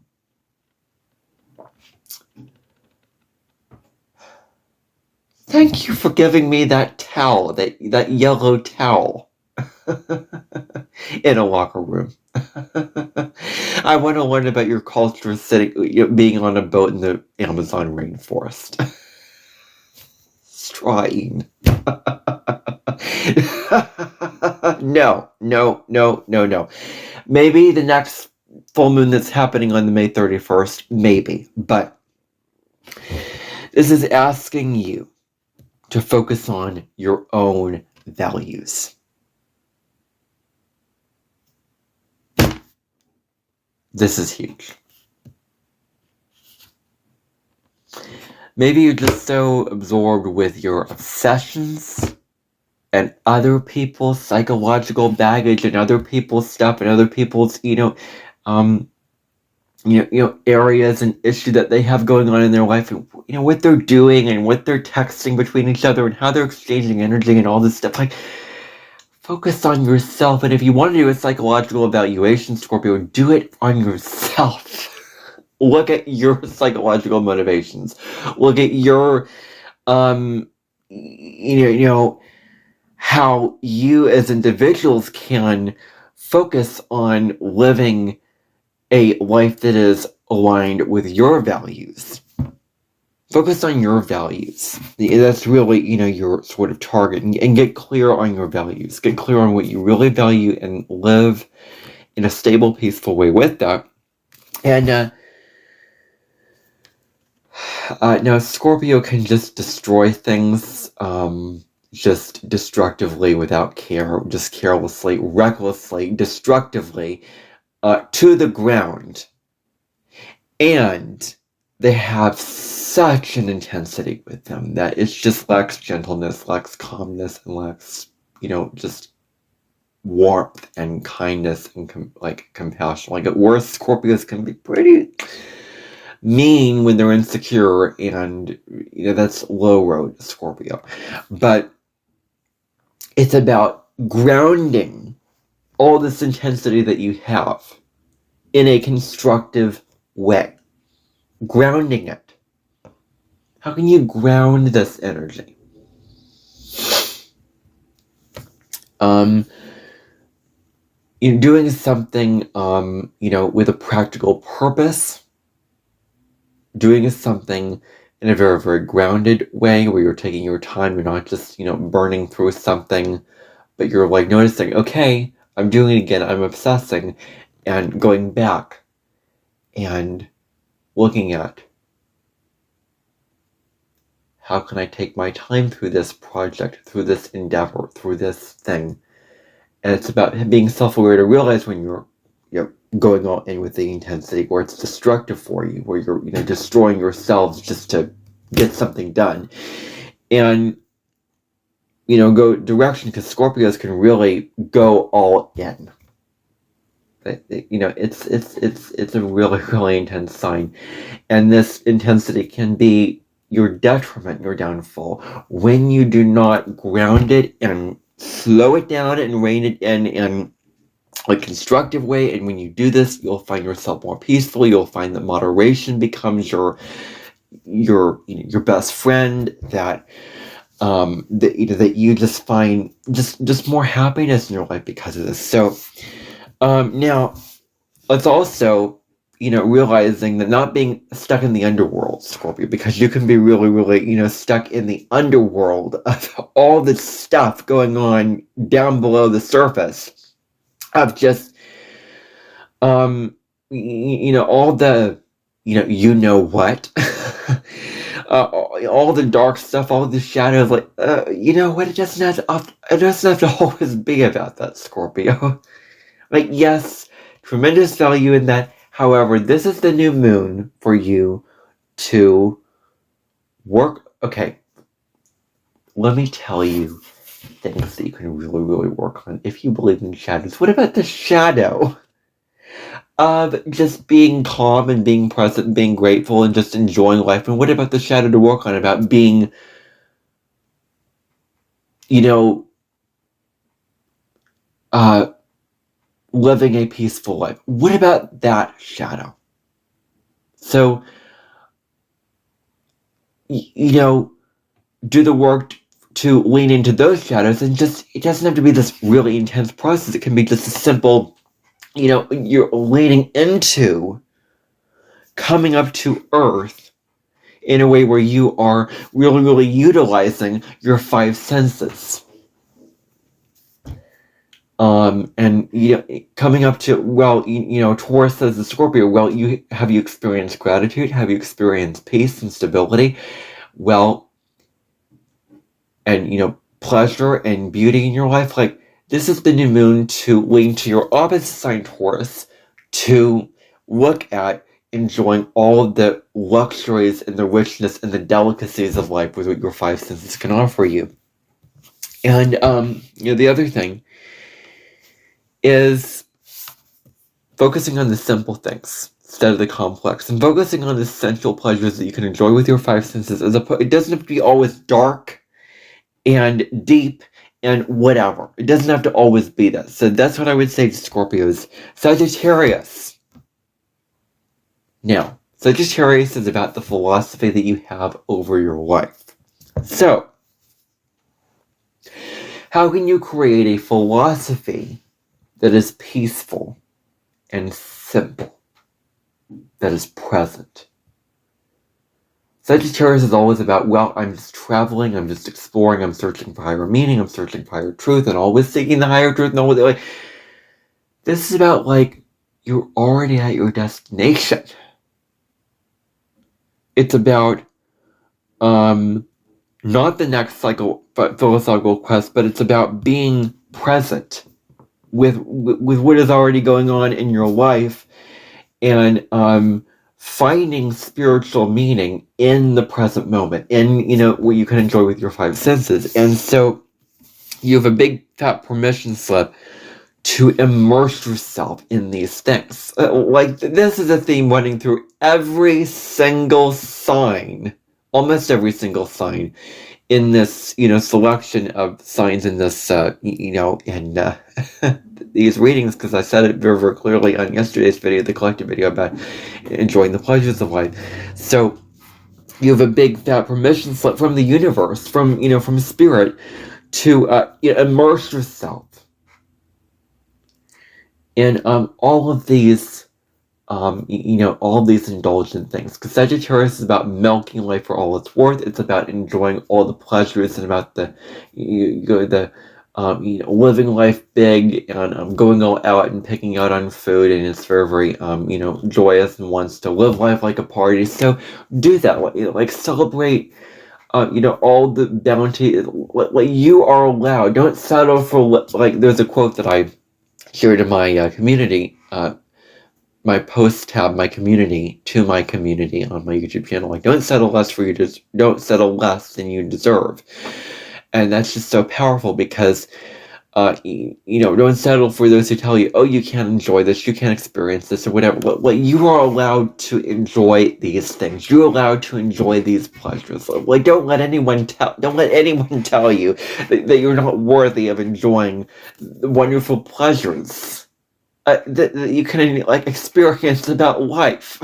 Thank you for giving me that towel, that yellow towel in a locker room. I want to learn about your culture being on a boat in the Amazon rainforest. Trying. No. Maybe the next full moon that's happening on the May 31st, maybe. But this is asking you to focus on your own values. This is huge. Maybe you're just so absorbed with your obsessions and other people's psychological baggage and other people's stuff and other people's, areas and issues that they have going on in their life, and what they're doing and what they're texting between each other and how they're exchanging energy and all this stuff. Like, focus on yourself. And if you want to do a psychological evaluation, Scorpio, do it on yourself. Look at your psychological motivations. Look at your, how you as individuals can focus on living a life that is aligned with your values. Focus on your values. That's really, your sort of target, and get clear on your values. Get clear on what you really value and live in a stable, peaceful way with that. And now Scorpio can just destroy things, just destructively, without care, just carelessly, recklessly, destructively, to the ground. And they have such an intensity with them that it just lacks gentleness, lacks calmness, and lacks, just warmth and kindness and compassion. Like, at worst, Scorpios can be pretty mean when they're insecure, and that's low road Scorpio. But it's about grounding all this intensity that you have in a constructive way. Grounding it. How can you ground this energy? Doing something, with a practical purpose. Doing something in a very, very grounded way, where you're taking your time. You're not just, burning through something, but you're noticing, okay, I'm doing it again. I'm obsessing, and going back and looking at, how can I take my time through this project, through this endeavor, through this thing? And it's about being self-aware to realize when you're going all in with the intensity, where it's destructive for you, where you're destroying yourselves just to get something done, and go direction, because Scorpios can really go all in. It's a really, really intense sign, and this intensity can be your detriment, your downfall, when you do not ground it and slow it down and rein it in a constructive way. And when you do this, you'll find yourself more peaceful. You'll find that moderation becomes your best friend. That that you just find just more happiness in your life because of this. So now let's also realizing that not being stuck in the underworld, Scorpio, because you can be really, really, stuck in the underworld of all the stuff going on down below the surface of just, all the, what, all the dark stuff, all the shadows, like, what, it doesn't have to always be about that, Scorpio. Like, yes, tremendous value in that. However, this is the new moon for you to work. Okay, let me tell you things that you can really, really work on if you believe in shadows. What about the shadow of just being calm and being present and being grateful and just enjoying life? And what about the shadow to work on about being, living a peaceful life? What about that shadow? So, do the work to lean into those shadows, and it doesn't have to be this really intense process. It can be just a simple, you're leaning into coming up to earth in a way where you are really, really utilizing your 5 senses. And coming up to, well, Taurus says to Scorpio, well, have you experienced gratitude? Have you experienced peace and stability? Well, and pleasure and beauty in your life. Like, this is the new moon to lean to your opposite sign, Taurus, to look at enjoying all of the luxuries and the richness and the delicacies of life with what your 5 senses can offer you. And the other thing is focusing on the simple things instead of the complex, and focusing on the essential pleasures that you can enjoy with your 5 senses. It doesn't have to be always dark and deep and whatever. It doesn't have to always be that. So that's what I would say to Scorpios. Sagittarius. Now, Sagittarius is about the philosophy that you have over your life. So, how can you create a philosophy that is peaceful and simple, that is present? Sagittarius is always about, well, I'm just traveling, I'm just exploring, I'm searching for higher meaning, I'm searching for higher truth, and always seeking the higher truth, and always, like, this is about, like, you're already at your destination. It's about, not the next philosophical quest, but it's about being present with what is already going on in your life, and, finding spiritual meaning in the present moment, in, what you can enjoy with your 5 senses. And so you have a big fat permission slip to immerse yourself in these things. Like, this is a theme running through every single sign, almost every single sign in this, selection of signs in this, in these readings, because I said it very, very clearly on yesterday's video, the collective video about enjoying the pleasures of life. So you have a big fat permission slip from the universe, from spirit, to immerse yourself in all of these all these indulgent things. Because Sagittarius is about milking life for all it's worth. It's about enjoying all the pleasures and about the living life big, and going all out and picking out on food, and it's very, very joyous and wants to live life like a party. So do that, like celebrate all the bounty. Like, you are allowed. Don't settle for, like, there's a quote that I shared in my community, my post tab, my community, to my community on my YouTube channel. Like, don't settle less than you deserve. And that's just so powerful, because don't settle for those who tell you, oh, you can't enjoy this, you can't experience this, or whatever. Like, you are allowed to enjoy these things. You're allowed to enjoy these pleasures. Like, don't let anyone tell you that you're not worthy of enjoying the wonderful pleasures that you can, like, experience about life.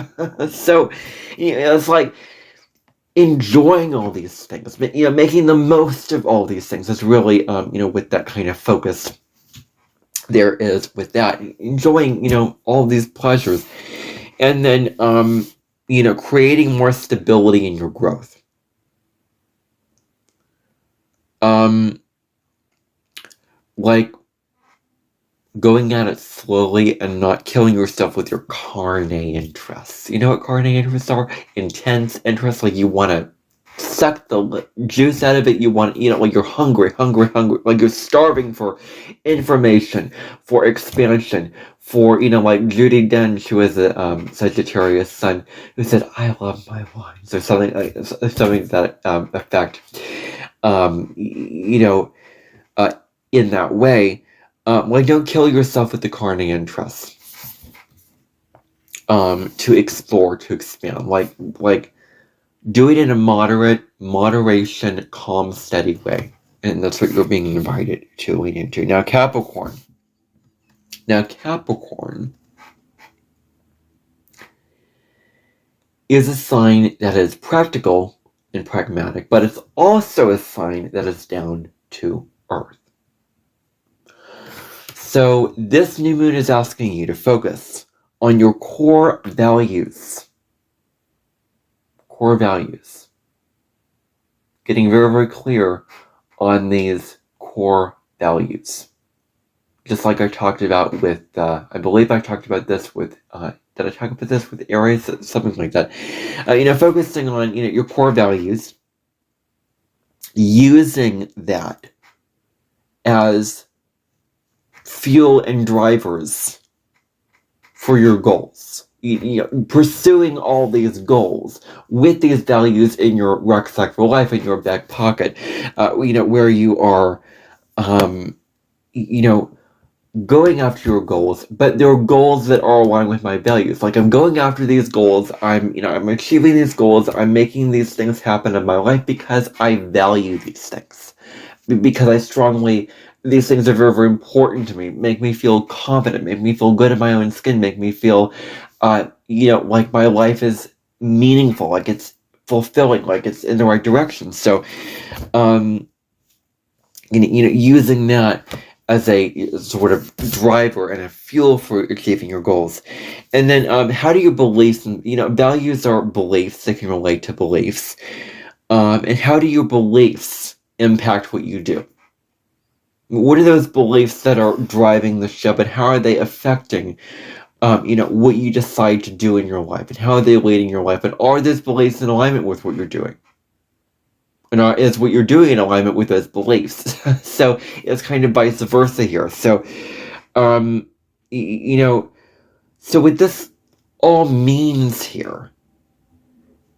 So, it's like enjoying all these things, but making the most of all these things is really, with that kind of focus there is with that, enjoying, all these pleasures. And then, creating more stability in your growth. Like going at it slowly and not killing yourself with your carne interests. You know what carne interests are? Intense interests, like you want to suck the juice out of it. You want to eat it, like you're hungry, like you're starving for information, for expansion, for, like Judi Dench, who is a Sagittarius sun, who said, "I love my wines," or something to that effect. In that way, don't kill yourself with the carne interest. To explore, to expand, like do it in a moderation, calm, steady way. And that's what you're being invited to lean into. Now, Capricorn is a sign that is practical and pragmatic, but it's also a sign that is down to earth. So this new moon is asking you to focus on your core values. Getting very, very clear on these core values. Just like I talked about with, I believe I talked about this with, did I talk about this with Aries? Something like that. Focusing on, your core values, using that as fuel and drivers for your goals. Pursuing all these goals with these values in your rucksack for life, in your back pocket, where you are, going after your goals, but they're goals that are aligned with my values. Like, I'm going after these goals, I'm achieving these goals, I'm making these things happen in my life because I value these things. Because these things are very, very important to me, make me feel confident, make me feel good in my own skin, make me feel, like my life is meaningful, like it's fulfilling, like it's in the right direction. So, using that as a sort of driver and a fuel for achieving your goals. And then, how do your beliefs, values are beliefs, they can relate to beliefs. And how do your beliefs impact what you do? What are those beliefs that are driving the ship, and how are they affecting, what you decide to do in your life, and how are they leading your life, and are those beliefs in alignment with what you're doing? And is what you're doing in alignment with those beliefs? So it's kind of vice versa here. So, so what this all means here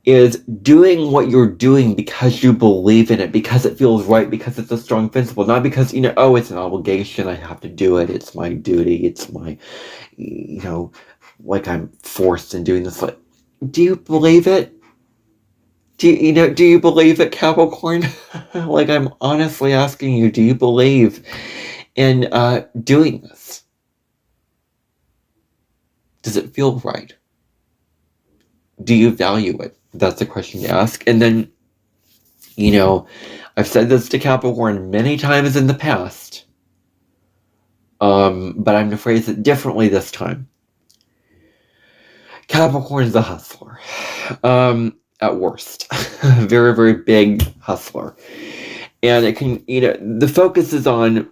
is doing what you're doing because you believe in it, because it feels right, because it's a strong principle, not because, it's an obligation, I have to do it, it's my duty, it's my, like I'm forced in doing this. Like, do you believe it? Do you believe it, Capricorn? Like, I'm honestly asking you, do you believe in doing this? Does it feel right? Do you value it? That's a question to ask. And then, I've said this to Capricorn many times in the past, but I'm going to phrase it differently this time. Capricorn is a hustler, at worst. Very, very big hustler. And it can, the focus is on,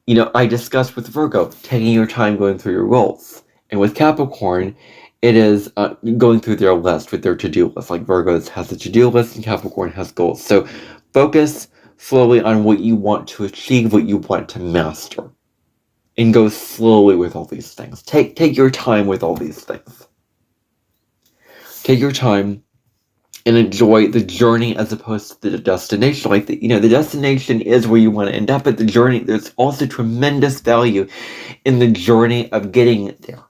I discussed with Virgo, taking your time going through your goals. And with Capricorn, it is going through their list, with their to-do list. Like Virgo has a to-do list and Capricorn has goals. So focus slowly on what you want to achieve, what you want to master. And go slowly with all these things. Take your time with all these things. Take your time and enjoy the journey as opposed to the destination. Like, the destination is where you want to end up, but the journey, there's also tremendous value in the journey of getting there.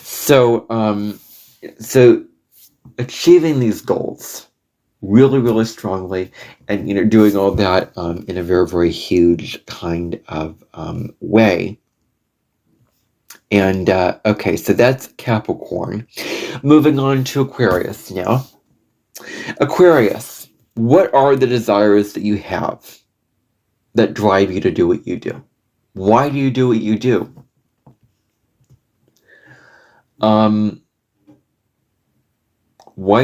So achieving these goals really, really strongly, and doing all that in a very, very huge kind of way. And okay, so that's Capricorn. Moving on to Aquarius now. Aquarius, what are the desires that you have that drive you to do what you do? Why do you do what you do? Why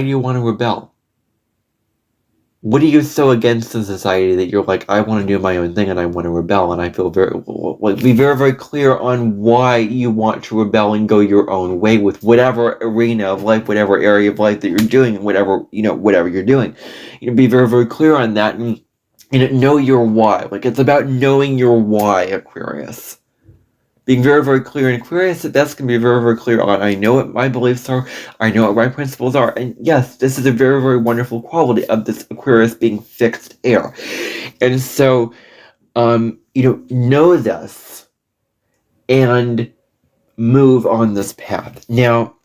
do you want to rebel? What are you so against in society that you're like, I want to do my own thing and I want to rebel? And I feel be very, very clear on why you want to rebel and go your own way with whatever arena of life, whatever area of life that you're doing, whatever you're doing. Be very, very clear on that and know your why. Like, it's about knowing your why, Aquarius. Being very, very clear in Aquarius, that's going to be very, very clear on, I know what my beliefs are, I know what my principles are, and yes, this is a very, very wonderful quality of this Aquarius being fixed air. And so, know this, and move on this path. Now,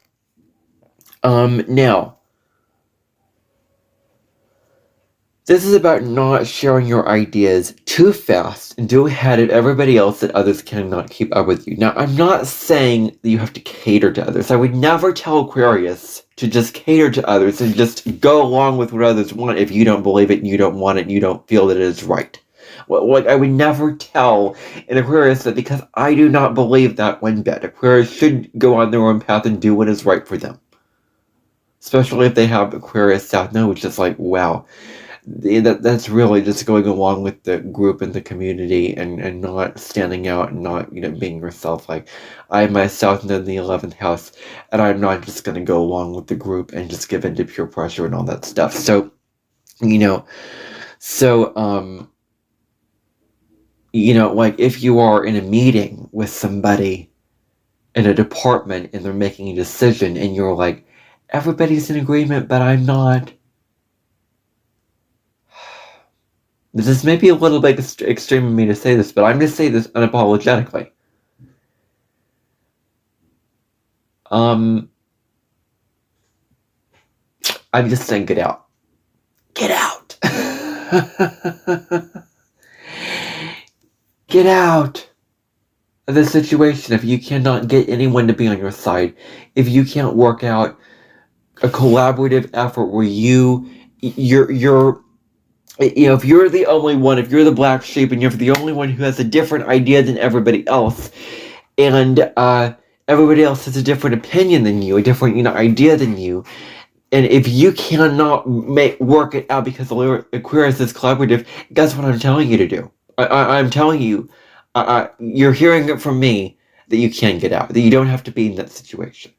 this is about not sharing your ideas too fast and too ahead of everybody else that others cannot keep up with you. Now, I'm not saying that you have to cater to others. I would never tell Aquarius to just cater to others and just go along with what others want if you don't believe it and you don't want it and you don't feel that it is right. Like, I would never tell an Aquarius that because I do not believe that one bit. Aquarius should go on their own path and do what is right for them. Especially if they have Aquarius South Node, which is like, wow. That's really just going along with the group and the community and not standing out and not being yourself. Like, I myself know the 11th house, and I'm not just going to go along with the group and just give in to peer pressure and all that stuff. So like, if you are in a meeting with somebody in a department and they're making a decision and you're like, everybody's in agreement but I'm not. This may be a little bit extreme of me to say this, but I'm going to say this unapologetically. I'm just saying, get out. Get out! Get out of this situation if you cannot get anyone to be on your side. If you can't work out a collaborative effort where you're if you're the only one, if you're the black sheep and you're the only one who has a different idea than everybody else, and everybody else has a different opinion than you, a different idea than you, and if you cannot work it out because Aquarius is collaborative, guess what I'm telling you to do? I'm telling you, you're hearing it from me that you can get out, that you don't have to be in that situation.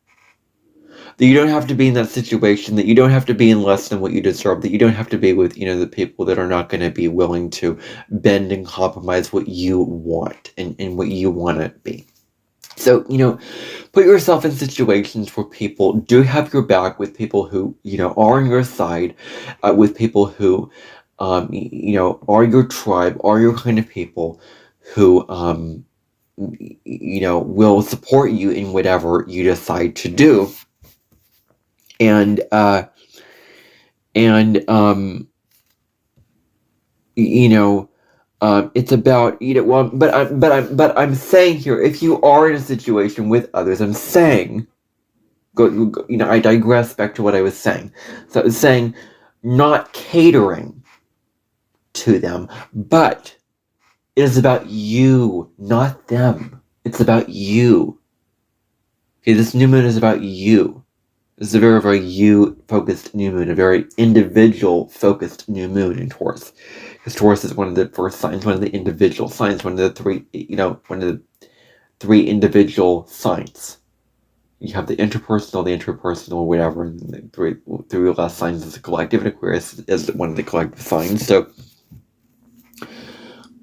That you don't have to be in that situation, that you don't have to be in less than what you deserve, that you don't have to be with, the people that are not going to be willing to bend and compromise what you want and what you want to be. So, put yourself in situations where people do have your back, with people who, are on your side, with people who, are your tribe, are your kind of people who, will support you in whatever you decide to do. And it's about, but I'm saying here, if you are in a situation with others, I'm saying, I digress back to what I was saying. So I was saying, not catering to them, but it is about you, not them. It's about you. Okay, this new moon is about you. This is a very, very you-focused new moon, a very individual-focused new moon in Taurus. Because Taurus is one of the first signs, one of the individual signs, one of the three individual signs. You have the interpersonal, whatever, and the three last signs is the collective, and Aquarius is one of the collective signs. So,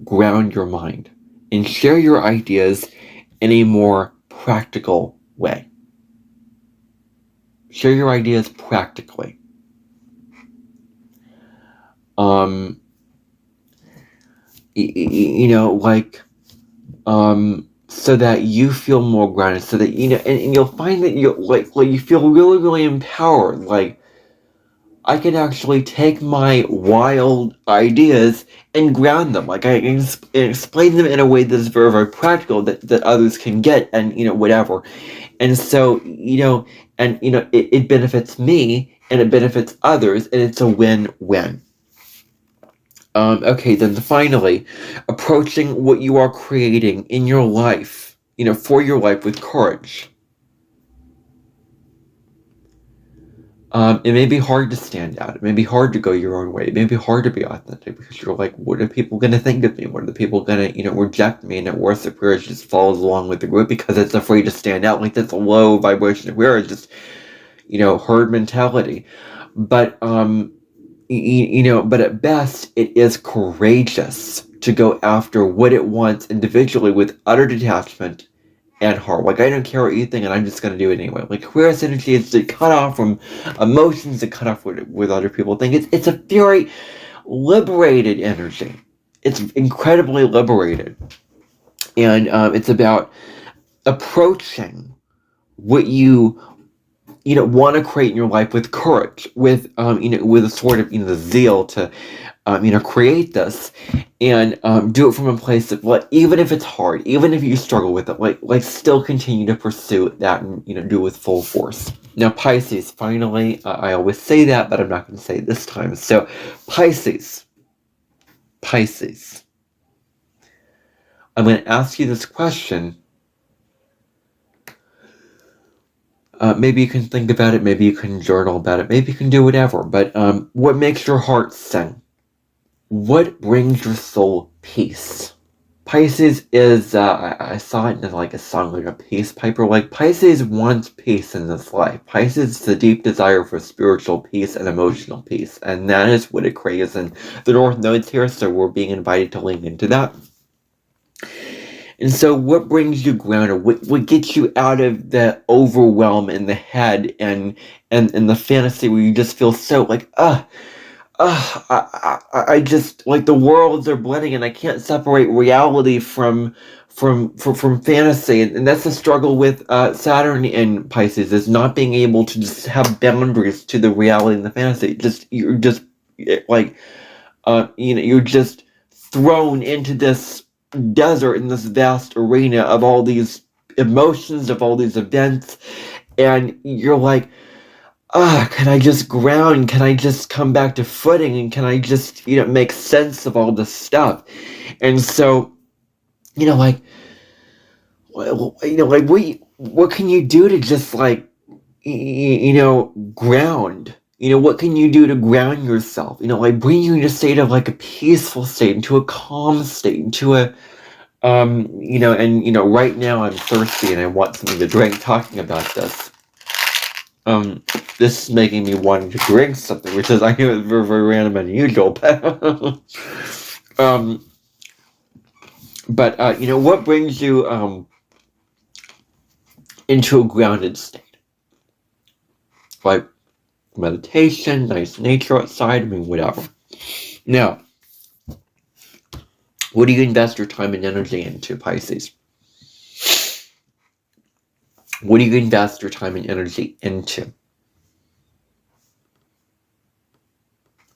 ground your mind and share your ideas in a more practical way. Share your ideas practically. So that you feel more grounded, so that, and you'll find that you feel really, really empowered. Like, I can actually take my wild ideas and ground them. Like, I can explain them in a way that is very, very practical, that others can get, and, whatever. And so, it benefits me, and it benefits others, and it's a win-win. Okay, then finally, approaching what you are creating in your life, for your life with courage. It may be hard to stand out. It may be hard to go your own way. It may be hard to be authentic because you're like, what are people going to think of me? What are the people going to, reject me? And at worst, Aquarius just follows along with the group because it's afraid to stand out. Like, that's a low vibration Aquarius, just, herd mentality. But, but at best, it is courageous to go after what it wants individually with utter detachment and heart. Like, I don't care what you think, and I'm just going to do it anyway. Like, Aquarius energy is to cut off from emotions, to cut off with other people think. It's a very liberated energy. It's incredibly liberated. And it's about approaching what you want to create in your life with courage, with with a sort of the zeal to create this, and do it from a place of, like, even if it's hard, even if you struggle with it, like still continue to pursue that and do it with full force. Now, Pisces, finally, I always say that, but I'm not going to say it this time. So, Pisces, I'm going to ask you this question. Maybe you can think about it, maybe you can journal about it, maybe you can do whatever, but what makes your heart sing? What brings your soul peace? Pisces is, I saw it in like a song, like a peace piper. Like, Pisces wants peace in this life. Pisces is the deep desire for spiritual peace and emotional peace, and that is what it craves in the North Nodes here, so we're being invited to lean into that. And so what brings you grounded? What gets you out of the overwhelm in the head and the fantasy where you just feel so like, I just, like, the worlds are blending and I can't separate reality from fantasy. And that's the struggle with Saturn in Pisces, is not being able to just have boundaries to the reality and the fantasy. You're just thrown into this desert, in this vast arena of all these emotions, of all these events, and you're like, can I just ground? Can I just come back to footing? And can I just, make sense of all this stuff? And so, what can you do to just, ground? What can you do to ground yourself? Bring you into a state of, like, a peaceful state, into a calm state, into a, right now I'm thirsty and I want something to drink. Talking about this, this is making me want to drink something, which is, I know it's very, very random and unusual, but, what brings you, into a grounded state? Like, meditation, nice nature outside, I mean, whatever. Now, what do you invest your time and energy into, Pisces? What do you invest your time and energy into?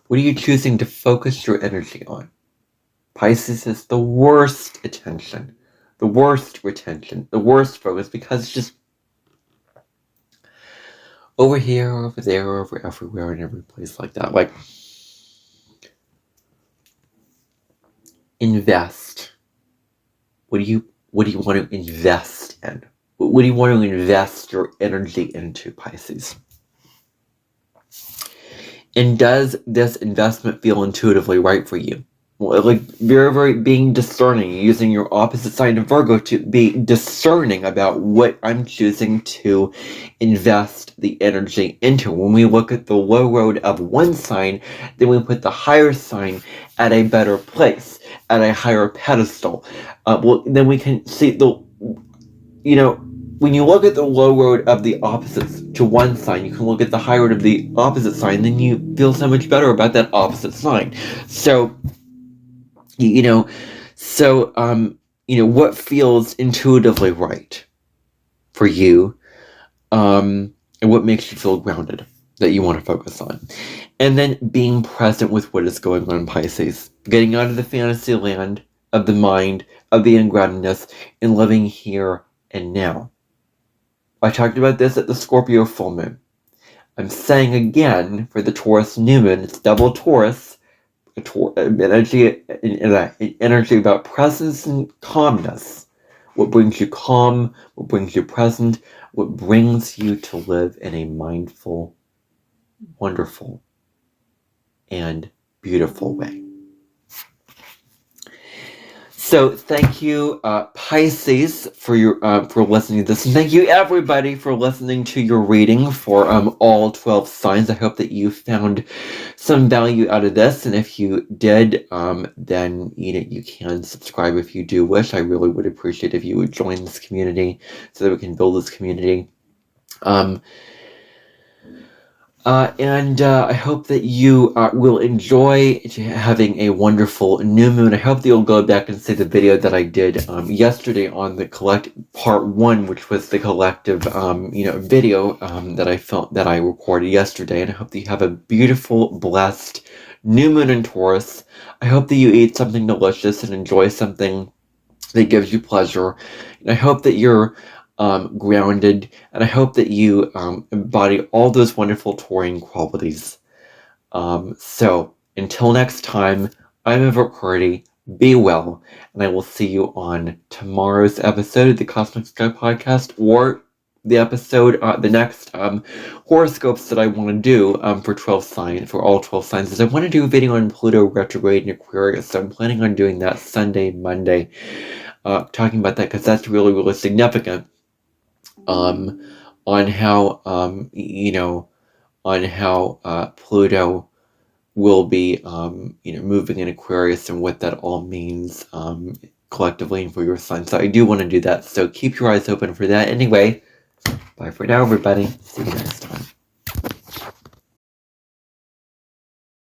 What are you choosing to focus your energy on? Pisces is the worst attention, the worst retention, the worst focus, because it's just over here, over there, over everywhere, and every place like that. Like, invest. What do you want to invest in? What do you want to invest your energy into, Pisces? And does this investment feel intuitively right for you? Like, very, very being discerning, using your opposite sign of Virgo to be discerning about what I'm choosing to invest the energy into. When we look at the low road of one sign, then we put the higher sign at a better place, at a higher pedestal. Then we can see when you look at the low road of the opposites to one sign, you can look at the high road of the opposite sign, then you feel so much better about that opposite sign. So, what feels intuitively right for you, and what makes you feel grounded, that you want to focus on. And then being present with what is going on, Pisces. Getting out of the fantasy land of the mind, of the ungroundedness, and living here and now. I talked about this at the Scorpio full moon. I'm saying again, for the Taurus new moon, it's double Taurus, energy about presence and calmness. What brings you calm, what brings you present, what brings you to live in a mindful wonderful, and beautiful way. So thank you, Pisces, for listening to this, and thank you everybody for listening to your reading for all 12 signs. I hope that you found some value out of this, and if you did, then you can subscribe if you do wish. I really would appreciate if you would join this community so that we can build this community. And I hope that you will enjoy having a wonderful new moon. I hope that you'll go back and see the video that I did yesterday on the part 1, which was the collective video that I recorded yesterday. And I hope that you have a beautiful, blessed new moon in Taurus. I hope that you eat something delicious and enjoy something that gives you pleasure. And I hope that you're grounded, and I hope that you embody all those wonderful Taurian qualities. So until next time, I'm Evercardi. Be well, and I will see you on tomorrow's episode of the Cosmic Sky Podcast, or the episode, the next horoscopes that I want to do for 12 signs, for all 12 signs, is I want to do a video on Pluto retrograde in Aquarius. So I'm planning on doing that Sunday, Monday, talking about that because that's really, really significant. On how Pluto will be moving in Aquarius and what that all means collectively and for your sign. So I do want to do that. So keep your eyes open for that. Anyway, bye for now, everybody. See you next.